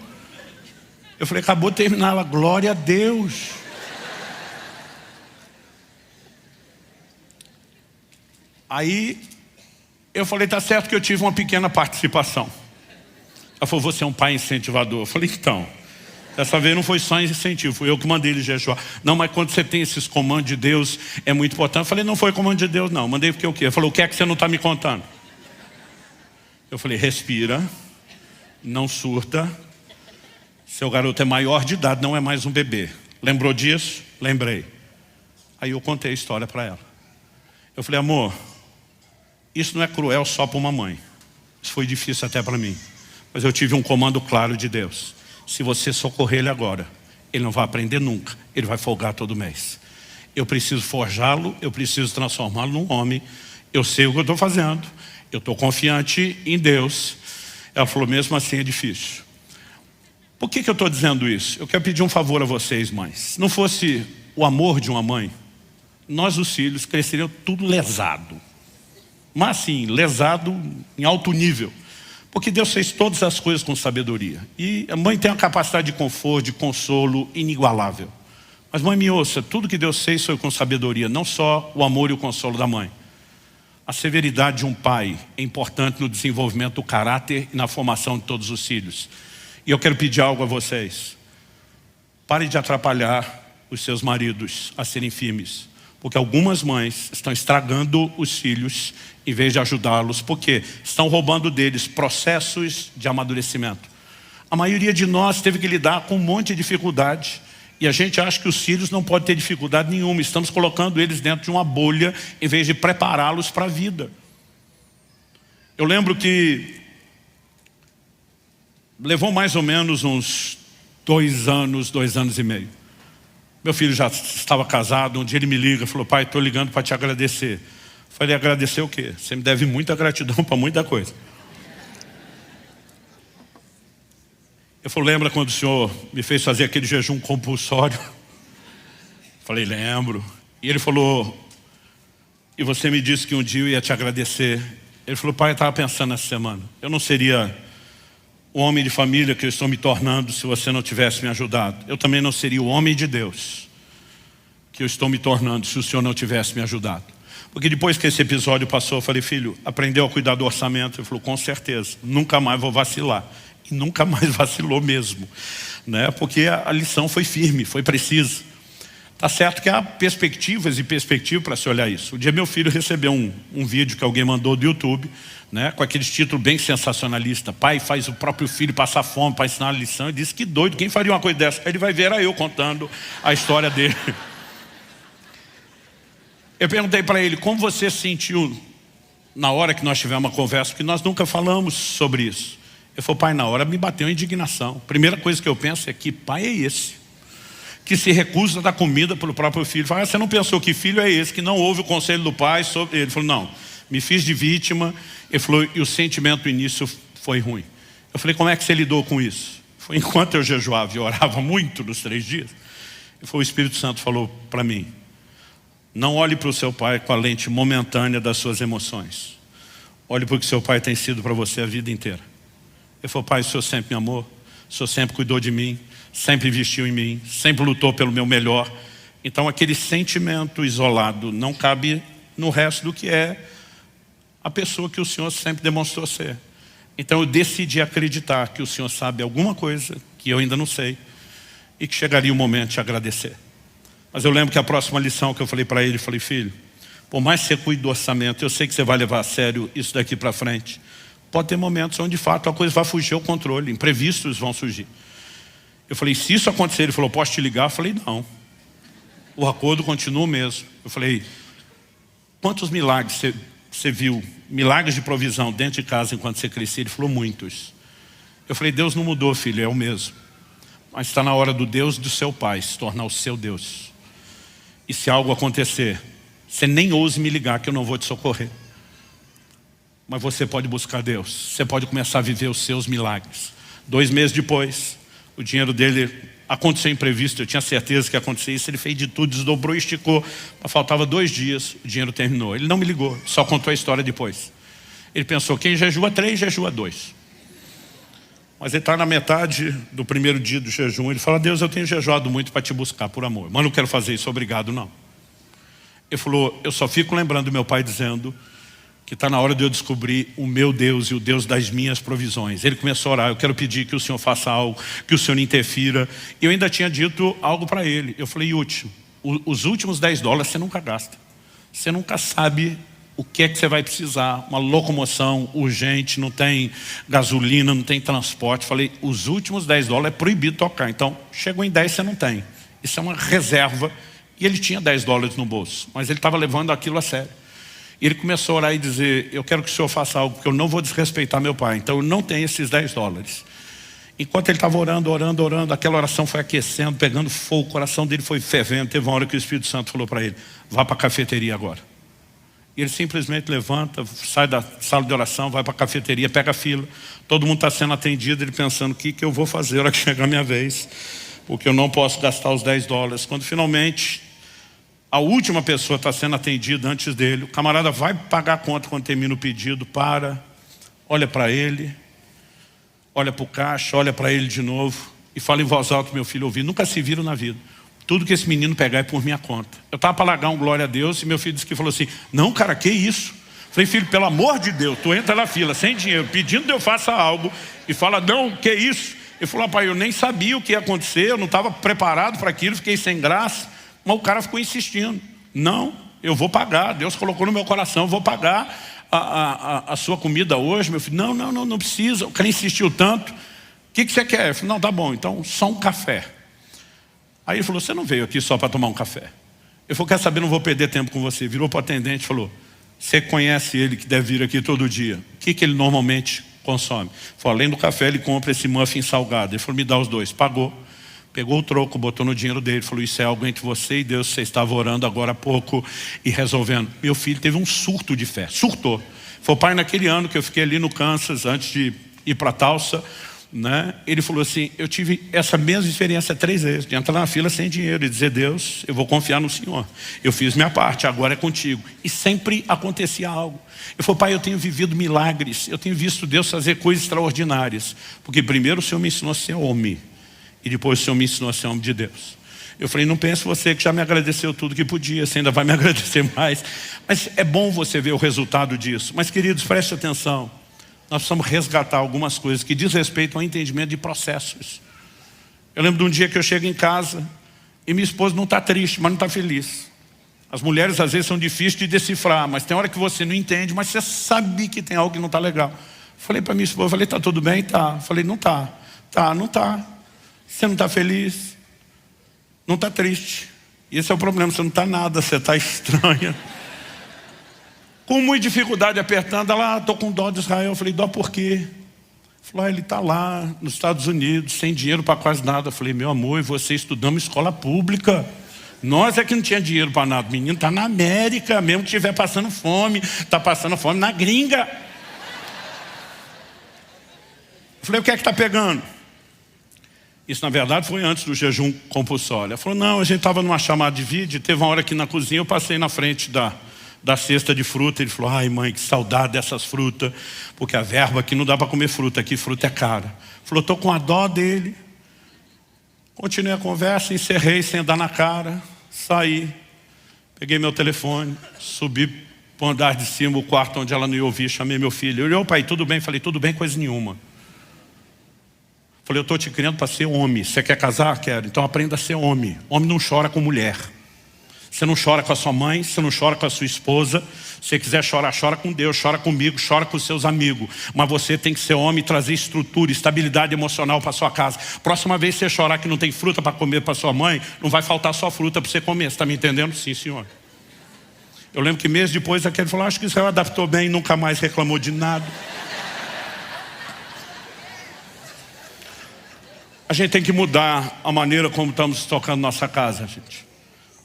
Eu falei, acabou de terminar. Ela, glória a Deus. Aí, eu falei, tá certo que eu tive uma pequena participação. Ela falou, você é um pai incentivador. Eu falei, então, dessa vez não foi só incentivo, fui eu que mandei ele jejuar. Não, mas quando você tem esses comandos de Deus, é muito importante. Eu falei, não foi comando de Deus não, mandei porque o quê? Ele falou, o que é que você não está me contando? Eu falei, respira, não surta. Seu garoto é maior de idade, não é mais um bebê. Lembrou disso? Lembrei. Aí eu contei a história para ela. Eu falei, amor, isso não é cruel só para uma mãe. Isso foi difícil até para mim. Mas eu tive um comando claro de Deus. Se você socorrer ele agora, ele não vai aprender nunca. Ele vai folgar todo mês. Eu preciso forjá-lo, eu preciso transformá-lo num homem. Eu sei o que eu estou fazendo. Eu estou confiante em Deus. Ela falou, mesmo assim é difícil. Por que eu estou dizendo isso? Eu quero pedir um favor a vocês, mães. Se não fosse o amor de uma mãe, nós os filhos cresceriam tudo lesado. Mas assim, lesado em alto nível. Porque Deus fez todas as coisas com sabedoria. E a mãe tem uma capacidade de conforto, de consolo inigualável. Mas mãe, me ouça, tudo que Deus fez foi com sabedoria. Não só o amor e o consolo da mãe. A severidade de um pai é importante no desenvolvimento do caráter e na formação de todos os filhos. E eu quero pedir algo a vocês. Parem de atrapalhar os seus maridos a serem firmes. Porque algumas mães estão estragando os filhos em vez de ajudá-los. Porque estão roubando deles processos de amadurecimento. A maioria de nós teve que lidar com um monte de dificuldade. E a gente acha que os filhos não podem ter dificuldade nenhuma. Estamos colocando eles dentro de uma bolha em vez de prepará-los para a vida. Eu lembro que levou mais ou menos uns 2 anos, 2 anos e meio. Meu filho já estava casado, um dia ele me liga e falou, pai, estou ligando para te agradecer. Eu falei, agradecer o quê? Você me deve muita gratidão para muita coisa. Eu falei, lembra quando o senhor me fez fazer aquele jejum compulsório? Eu falei, lembro. E ele falou, e você me disse que um dia eu ia te agradecer. Ele falou, pai, eu estava pensando essa semana, eu não seria o homem de família que eu estou me tornando se você não tivesse me ajudado. Eu também não seria o homem de Deus que eu estou me tornando se o senhor não tivesse me ajudado. Porque depois que esse episódio passou, eu falei, filho, aprendeu a cuidar do orçamento? Ele falou, com certeza, nunca mais vou vacilar. E nunca mais vacilou mesmo, né? Porque a lição foi firme, foi precisa. Tá certo que há perspectivas e perspectivas para se olhar isso. Um dia meu filho recebeu um vídeo que alguém mandou do YouTube, né, com aqueles títulos bem sensacionalistas. Pai faz o próprio filho passar fome para ensinar a lição. E disse, que doido, quem faria uma coisa dessa? Aí ele vai ver, era eu contando a história dele. Eu perguntei para ele, como você se sentiu na hora que nós tivemos uma conversa? Porque nós nunca falamos sobre isso. Ele falou, pai, na hora me bateu a indignação. Primeira coisa que eu penso é, que pai é esse que se recusa a dar comida para o próprio filho? Fala, você não pensou que filho é esse que não ouve o conselho do pai sobre... Ele falou, não, me fiz de vítima. Ele falou, e o sentimento no início foi ruim. Eu falei, como é que você lidou com isso? Foi enquanto eu jejuava e orava muito nos 3 dias. Ele falou, o Espírito Santo falou para mim, não olhe para o seu pai com a lente momentânea das suas emoções. Olhe para o que seu pai tem sido para você a vida inteira. Ele falou, pai, o senhor sempre me amou, o senhor sempre cuidou de mim, sempre investiu em mim, sempre lutou pelo meu melhor. Então aquele sentimento isolado não cabe no resto do que é a pessoa que o senhor sempre demonstrou ser. Então eu decidi acreditar que o senhor sabe alguma coisa que eu ainda não sei e que chegaria o momento de agradecer. Mas eu lembro que a próxima lição que eu falei para ele, falei, filho, Por mais que você cuide do orçamento, eu sei que você vai levar a sério isso daqui para frente. Pode ter momentos onde de fato a coisa vai fugir ao controle, imprevistos vão surgir. Eu falei, se isso acontecer, ele falou, posso te ligar? Eu falei, não. O acordo continua o mesmo. Eu falei, quantos milagres você viu, milagres de provisão dentro de casa enquanto você crescia? Ele falou, muitos. Eu falei, Deus não mudou, filho, é o mesmo. Mas está na hora do Deus do seu pai se tornar o seu Deus. E se algo acontecer, você nem ouse me ligar que eu não vou te socorrer. Mas você pode buscar Deus. Você pode começar a viver os seus milagres. 2 meses depois, o dinheiro dele aconteceu imprevisto. Eu tinha certeza que ia acontecer isso. Ele fez de tudo, desdobrou, esticou. Faltava 2 dias, o dinheiro terminou. Ele não me ligou, só contou a história depois. Ele pensou, quem jejua 3, jejua 2. Mas ele está na metade do primeiro dia do jejum. Ele fala, Deus, eu tenho jejuado muito para te buscar por amor. Mas não quero fazer isso, obrigado, não. Ele falou, eu só fico lembrando do meu pai dizendo que está na hora de eu descobrir o meu Deus e o Deus das minhas provisões. Ele começou a orar, eu quero pedir que o Senhor faça algo, que o Senhor interfira. E eu ainda tinha dito algo para ele. Eu falei, último, os últimos $10 você nunca gasta. Você nunca sabe o que é que você vai precisar. Uma locomoção urgente, não tem gasolina, não tem transporte. Falei, os últimos $10 é proibido tocar. Então, chegou em 10 você não tem. Isso é uma reserva. E ele tinha $10 no bolso, mas ele estava levando aquilo a sério. E ele começou a orar e dizer, eu quero que o Senhor faça algo, porque eu não vou desrespeitar meu pai. Então eu não tenho esses $10. Enquanto ele estava orando, aquela oração foi aquecendo, pegando fogo, o coração dele foi fervendo. Teve uma hora que o Espírito Santo falou para ele, vá para a cafeteria agora. E ele simplesmente levanta, sai da sala de oração, vai para a cafeteria, pega a fila. Todo mundo está sendo atendido, ele pensando, o que eu vou fazer na hora que chegar a minha vez? Porque eu não posso gastar os $10. Quando finalmente a última pessoa está sendo atendida antes dele, o camarada vai pagar a conta quando termina o pedido, olha para ele, olha para o caixa, olha para ele de novo e fala em voz alta, meu filho ouvir, nunca se viram na vida. Tudo que esse menino pegar é por minha conta. Eu estava para largar um glória a Deus e meu filho disse que falou assim, não cara, que isso? Falei, filho, pelo amor de Deus, tu entra na fila sem dinheiro, pedindo que eu faça algo e fala, não, que isso? Ele falou, pai, eu nem sabia o que ia acontecer, eu não estava preparado para aquilo, fiquei sem graça. Mas o cara ficou insistindo, não, eu vou pagar, Deus colocou no meu coração, eu vou pagar a sua comida hoje, meu filho. Não precisa, o cara insistiu tanto, o que você quer? Eu falei, não, tá bom, então só um café. Aí ele falou, você não veio aqui só para tomar um café? Eu falei, quer saber, não vou perder tempo com você. Virou para o atendente e falou, você conhece ele que deve vir aqui todo dia, o que ele normalmente consome? Falei, além do café ele compra esse muffin salgado. Ele falou, me dá os 2, pagou. Pegou o troco, botou no dinheiro dele, falou, isso é algo entre você e Deus, você estava orando agora há pouco e resolvendo. Meu filho teve um surto de fé, surtou. Foi, pai, naquele ano que eu fiquei ali no Kansas, antes de ir para Tulsa, né? Ele falou assim, eu tive essa mesma experiência 3 vezes, de entrar na fila sem dinheiro e dizer, Deus, eu vou confiar no Senhor. Eu fiz minha parte, agora é contigo. E sempre acontecia algo. Eu falei, pai, eu tenho vivido milagres, eu tenho visto Deus fazer coisas extraordinárias, porque primeiro o Senhor me ensinou a ser homem. E depois o Senhor me ensinou a ser homem de Deus. Eu falei, não pense você que já me agradeceu tudo que podia, você ainda vai me agradecer mais. Mas é bom você ver o resultado disso. Mas queridos, preste atenção. Nós precisamos resgatar algumas coisas que diz respeito ao entendimento de processos. Eu lembro de um dia que eu chego em casa e minha esposa não está triste, mas não está feliz. As mulheres às vezes são difíceis de decifrar, mas tem hora que você não entende, mas você sabe que tem algo que não está legal. Falei para minha esposa, falei, está tudo bem? Tá. Falei, não está. Tá, não está. Você não está feliz, não está triste. Esse é o problema, você não está nada, você está estranha. Com muita dificuldade apertando, ela, estou com dó de Israel. Eu falei, dó por quê? Falou, ele está lá nos Estados Unidos, sem dinheiro para quase nada. Eu falei, meu amor, e você estudamos escola pública. Nós é que não tinha dinheiro para nada. O menino está na América, mesmo que estiver passando fome, está passando fome na gringa. Eu falei, o que é que está pegando? Isso, na verdade, foi antes do jejum compulsório. Ela falou, não, a gente estava numa chamada de vídeo, teve uma hora aqui na cozinha, eu passei na frente da cesta de fruta. Ele falou, ai mãe, que saudade dessas frutas, porque a verba aqui não dá para comer fruta, aqui fruta é cara. Falou, estou com a dó dele. Continuei a conversa, encerrei sem dar na cara, saí, peguei meu telefone, subi para o andar de cima, o quarto onde ela não ia ouvir, chamei meu filho. Ele olhou, pai, tudo bem? Falei, tudo bem, coisa nenhuma. Falei, eu estou te criando para ser homem. Você quer casar? Quero. Então aprenda a ser homem. Homem não chora com mulher. Você não chora com a sua mãe, você não chora com a sua esposa. Se você quiser chorar, chora com Deus, chora comigo, chora com os seus amigos. Mas você tem que ser homem e trazer estrutura, estabilidade emocional para sua casa. Próxima vez que você chorar que não tem fruta para comer para sua mãe, não vai faltar só fruta para você comer. Você está me entendendo? Sim, senhor. Eu lembro que meses depois aquele falou, acho que Israel adaptou bem, nunca mais reclamou de nada. A gente tem que mudar a maneira como estamos tocando nossa casa, gente.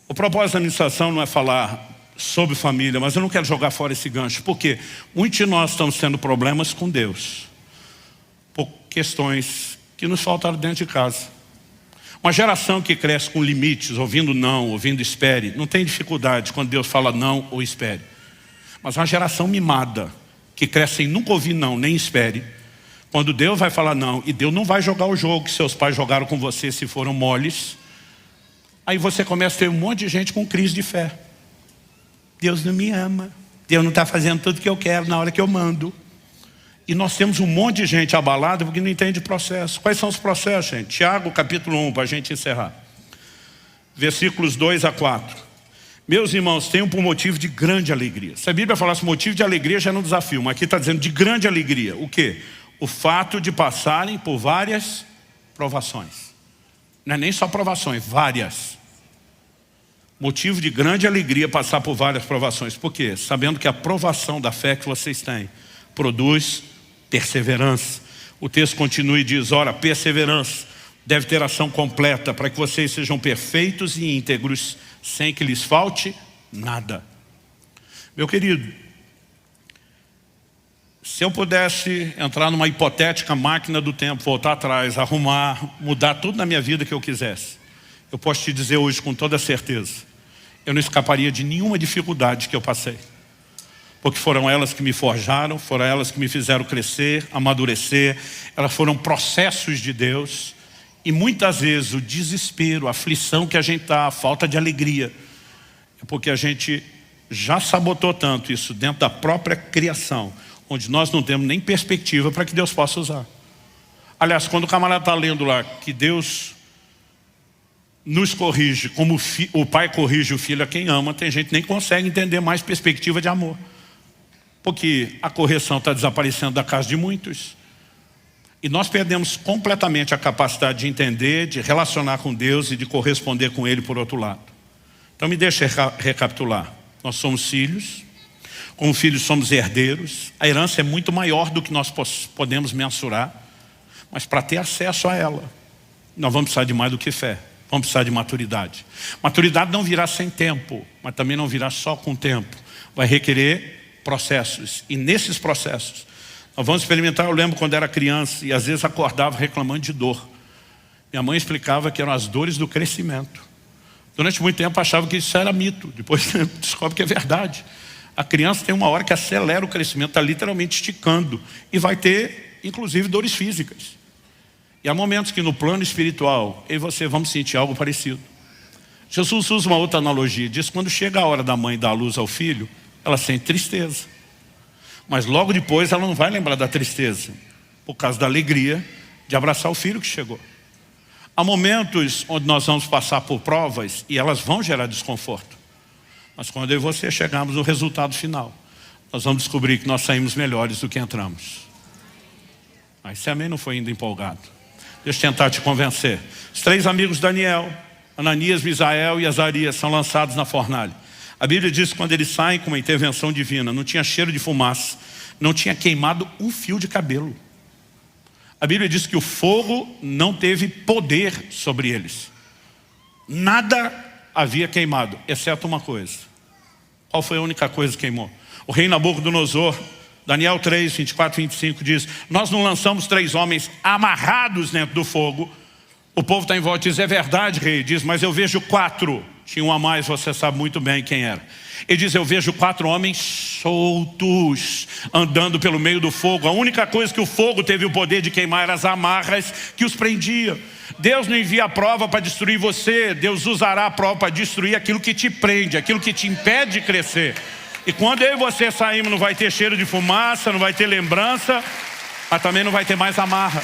O propósito da administração não é falar sobre família, mas eu não quero jogar fora esse gancho, porque muitos de nós estamos tendo problemas com Deus, por questões que nos faltaram dentro de casa. Uma geração que cresce com limites, ouvindo não, ouvindo espere, não tem dificuldade quando Deus fala não ou espere. Mas uma geração mimada, que cresce sem nunca ouvir não, nem espere, quando Deus vai falar não, e Deus não vai jogar o jogo que seus pais jogaram com você se foram moles, aí você começa a ter um monte de gente com crise de fé. Deus não me ama, Deus não está fazendo tudo que eu quero na hora que eu mando. E nós temos um monte de gente abalada porque não entende o processo. Quais são os processos, gente? Tiago capítulo 1, para a gente encerrar. Versículos 2 a 4. Meus irmãos, tenham por motivo de grande alegria. Se a Bíblia falasse motivo de alegria já é um desafio, mas aqui está dizendo de grande alegria. O quê? O fato de passarem por várias provações. Não é nem só provações, várias. Motivo de grande alegria passar por várias provações. Por quê? Sabendo que a provação da fé que vocês têm produz perseverança. O texto continua e diz, ora, perseverança deve ter ação completa para que vocês sejam perfeitos e íntegros, sem que lhes falte nada. Meu querido, se eu pudesse entrar numa hipotética máquina do tempo, voltar atrás, arrumar, mudar tudo na minha vida que eu quisesse, eu posso te dizer hoje com toda certeza, eu não escaparia de nenhuma dificuldade que eu passei. Porque foram elas que me forjaram, foram elas que me fizeram crescer, amadurecer. Elas foram processos de Deus. E muitas vezes o desespero, a aflição que a gente está, a falta de alegria, é porque a gente já sabotou tanto isso dentro da própria criação, onde nós não temos nem perspectiva para que Deus possa usar. Aliás, quando o camarada está lendo lá que Deus nos corrige, como o pai corrige o filho a quem ama, tem gente que nem consegue entender mais perspectiva de amor. Porque a correção está desaparecendo da casa de muitos. E nós perdemos completamente a capacidade de entender, de relacionar com Deus e de corresponder com Ele por outro lado. Então me deixa recapitular. Nós somos filhos, como filhos somos herdeiros. A herança é muito maior do que nós podemos mensurar. Mas para ter acesso a ela, nós vamos precisar de mais do que fé. Vamos precisar de maturidade. Maturidade não virá sem tempo, mas também não virá só com tempo. Vai requerer processos. E nesses processos, nós vamos experimentar. Eu lembro quando era criança e às vezes acordava reclamando de dor. Minha mãe explicava que eram as dores do crescimento. Durante muito tempo achava que isso era mito. Depois descobre que é verdade. A criança tem uma hora que acelera o crescimento, está literalmente esticando. E vai ter, inclusive, dores físicas. E há momentos que no plano espiritual, eu e você vamos sentir algo parecido. Jesus usa uma outra analogia. Diz que quando chega a hora da mãe dar a luz ao filho, ela sente tristeza. Mas logo depois ela não vai lembrar da tristeza, por causa da alegria de abraçar o filho que chegou. Há momentos onde nós vamos passar por provas e elas vão gerar desconforto. Mas quando eu e você chegarmos no resultado final, nós vamos descobrir que nós saímos melhores do que entramos. Mas esse amém não foi ainda empolgado. Deixa eu tentar te convencer. Os 3 amigos de Daniel, Ananias, Misael e Azarias, são lançados na fornalha. A Bíblia diz que quando eles saem com uma intervenção divina, não tinha cheiro de fumaça, não tinha queimado um fio de cabelo. A Bíblia diz que o fogo não teve poder sobre eles. Nada havia queimado, exceto uma coisa. Qual foi a única coisa que queimou? O rei Nabucodonosor, Daniel 3, 24 e 25 diz, nós não lançamos 3 homens amarrados dentro do fogo. O povo está em volta e diz, é verdade, rei. Diz, mas eu vejo 4. Tinha um a mais, você sabe muito bem quem era. Ele diz, eu vejo 4 homens soltos, andando pelo meio do fogo. A única coisa que o fogo teve o poder de queimar eram as amarras que os prendia. Deus não envia a prova para destruir você. Deus usará a prova para destruir aquilo que te prende, aquilo que te impede de crescer. E quando eu e você saímos, não vai ter cheiro de fumaça, não vai ter lembrança, mas também não vai ter mais amarra.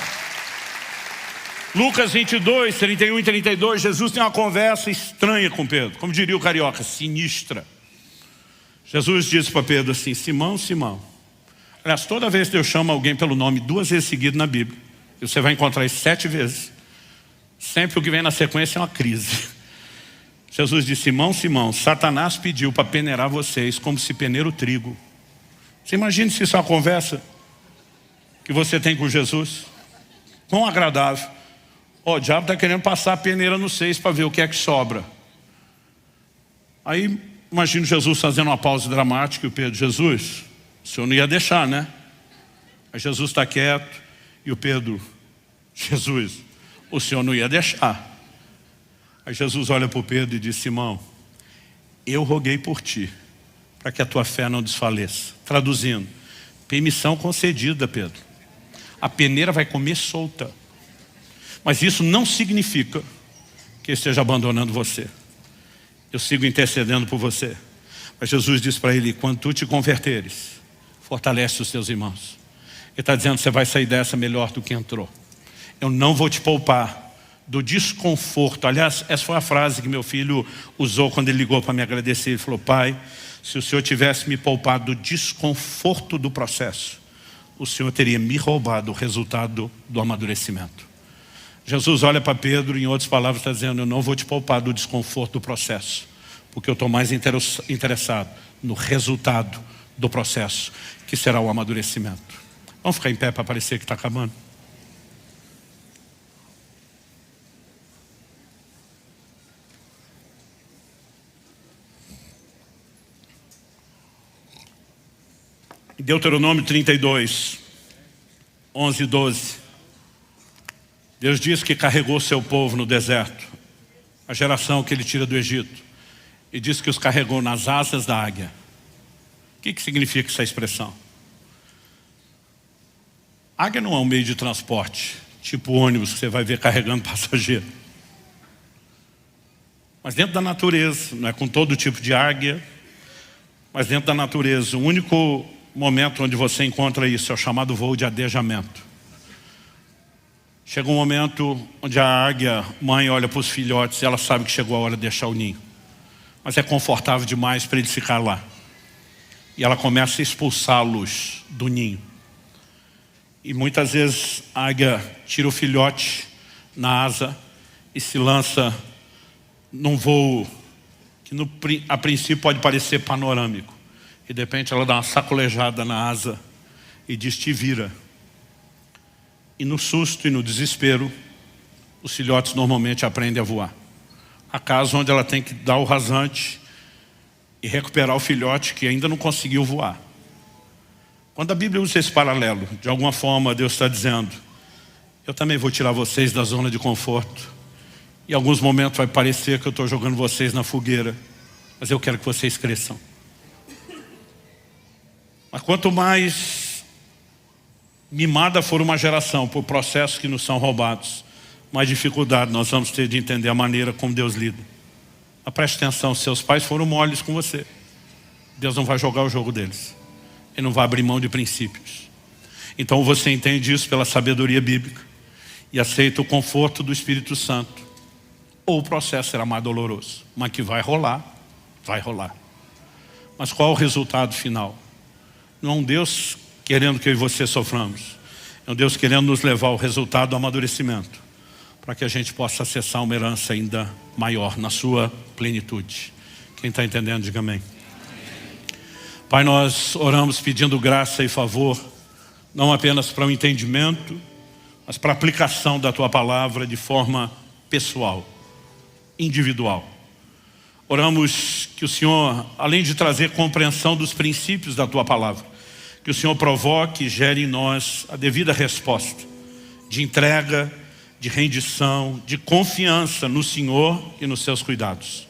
Lucas 22, 31 e 32, Jesus tem uma conversa estranha com Pedro. Como diria o carioca, sinistra. Jesus disse para Pedro assim: Simão, Simão. Aliás, toda vez que eu chamo alguém pelo nome 2 vezes seguido na Bíblia, e você vai encontrar isso 7 vezes, sempre o que vem na sequência é uma crise. Jesus disse: Simão, Simão, Satanás pediu para peneirar vocês como se peneira o trigo. Você imagina se isso é uma conversa que você tem com Jesus? Quão agradável. O diabo está querendo passar a peneira nos 6 para ver o que é que sobra. Aí, imagino Jesus fazendo uma pausa dramática e o Pedro: Jesus, o senhor não ia deixar, né? Aí Jesus está quieto e o Pedro: Jesus, o senhor não ia deixar. Aí Jesus olha para o Pedro e diz: Simão, eu roguei por ti, para que a tua fé não desfaleça. Traduzindo, permissão concedida, Pedro. A peneira vai comer solta. Mas isso não significa que eu esteja abandonando você. Eu sigo intercedendo por você. Mas Jesus diz para ele: quando tu te converteres, fortalece os teus irmãos. Ele está dizendo: você vai sair dessa melhor do que entrou. Eu não vou te poupar do desconforto. Aliás, essa foi a frase que meu filho usou quando ele ligou para me agradecer. Ele falou: pai, se o senhor tivesse me poupado do desconforto do processo, o senhor teria me roubado o resultado do amadurecimento. Jesus olha para Pedro e, em outras palavras, está dizendo: eu não vou te poupar do desconforto do processo, porque eu estou mais interessado no resultado do processo, que será o amadurecimento. Vamos ficar em pé para parecer que está acabando? Deuteronômio 32, 11 e 12. Deus diz que carregou seu povo no deserto, a geração que ele tira do Egito, e diz que os carregou nas asas da águia. O que significa essa expressão? Águia não é um meio de transporte, tipo ônibus que você vai ver carregando passageiro. Mas dentro da natureza, não é com todo tipo de águia, mas dentro da natureza, o único momento onde você encontra isso é o chamado voo de adejamento. Chega um momento onde a águia mãe olha para os filhotes e ela sabe que chegou a hora de deixar o ninho. Mas é confortável demais para eles ficar lá. E ela começa a expulsá-los do ninho. E muitas vezes a águia tira o filhote na asa e se lança num voo que a princípio pode parecer panorâmico. E de repente ela dá uma sacolejada na asa e diz: te vira. E no susto e no desespero, os filhotes normalmente aprendem a voar. Há casos onde ela tem que dar o rasante e recuperar o filhote que ainda não conseguiu voar. Quando a Bíblia usa esse paralelo, de alguma forma Deus está dizendo: eu também vou tirar vocês da zona de conforto. Em alguns momentos vai parecer que eu estou jogando vocês na fogueira, mas eu quero que vocês cresçam. Mas quanto mais mimada for uma geração por processos que nos são roubados, mais dificuldade nós vamos ter de entender a maneira como Deus lida. Mas preste atenção, seus pais foram moles com você. Deus não vai jogar o jogo deles. Ele não vai abrir mão de princípios. Então você entende isso pela sabedoria bíblica e aceita o conforto do Espírito Santo. Ou o processo será mais doloroso, mas que vai rolar, vai rolar. Mas qual é o resultado final? Não é um Deus querendo que eu e você soframos. É um Deus querendo nos levar ao resultado do amadurecimento, para que a gente possa acessar uma herança ainda maior, na sua plenitude. Quem está entendendo, diga amém. Pai, nós oramos pedindo graça e favor, não apenas para o entendimento, mas para a aplicação da Tua palavra de forma pessoal, individual. Oramos que o Senhor, além de trazer compreensão dos princípios da Tua palavra, que o Senhor provoque e gere em nós a devida resposta de entrega, de rendição, de confiança no Senhor e nos seus cuidados.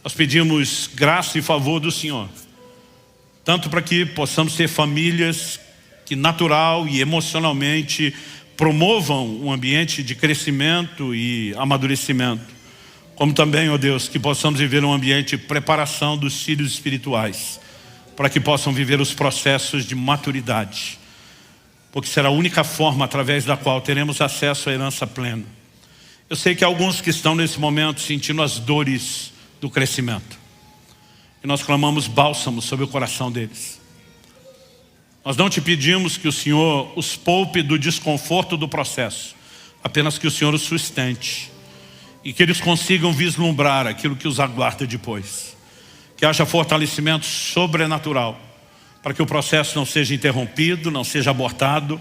Nós pedimos graça e favor do Senhor, tanto para que possamos ter famílias que natural e emocionalmente promovam um ambiente de crescimento e amadurecimento, como também, ó Deus, que possamos viver um ambiente de preparação dos filhos espirituais, para que possam viver os processos de maturidade, porque será a única forma através da qual teremos acesso à herança plena. Eu sei que há alguns que estão nesse momento sentindo as dores do crescimento. E nós clamamos bálsamo sobre o coração deles. Nós não te pedimos que o Senhor os poupe do desconforto do processo, apenas que o Senhor os sustente e que eles consigam vislumbrar aquilo que os aguarda depois. Que haja fortalecimento sobrenatural para que o processo não seja interrompido, não seja abortado,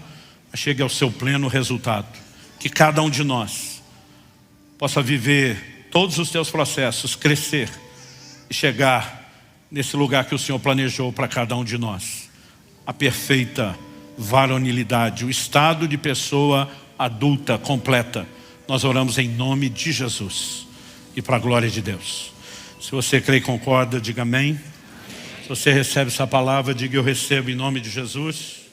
mas chegue ao seu pleno resultado. Que cada um de nós possa viver todos os teus processos, crescer e chegar nesse lugar que o Senhor planejou para cada um de nós. A perfeita varonilidade, o estado de pessoa adulta, completa. Nós oramos em nome de Jesus e para a glória de Deus. Se você crê e concorda, diga amém. Se você recebe essa palavra, diga eu recebo em nome de Jesus.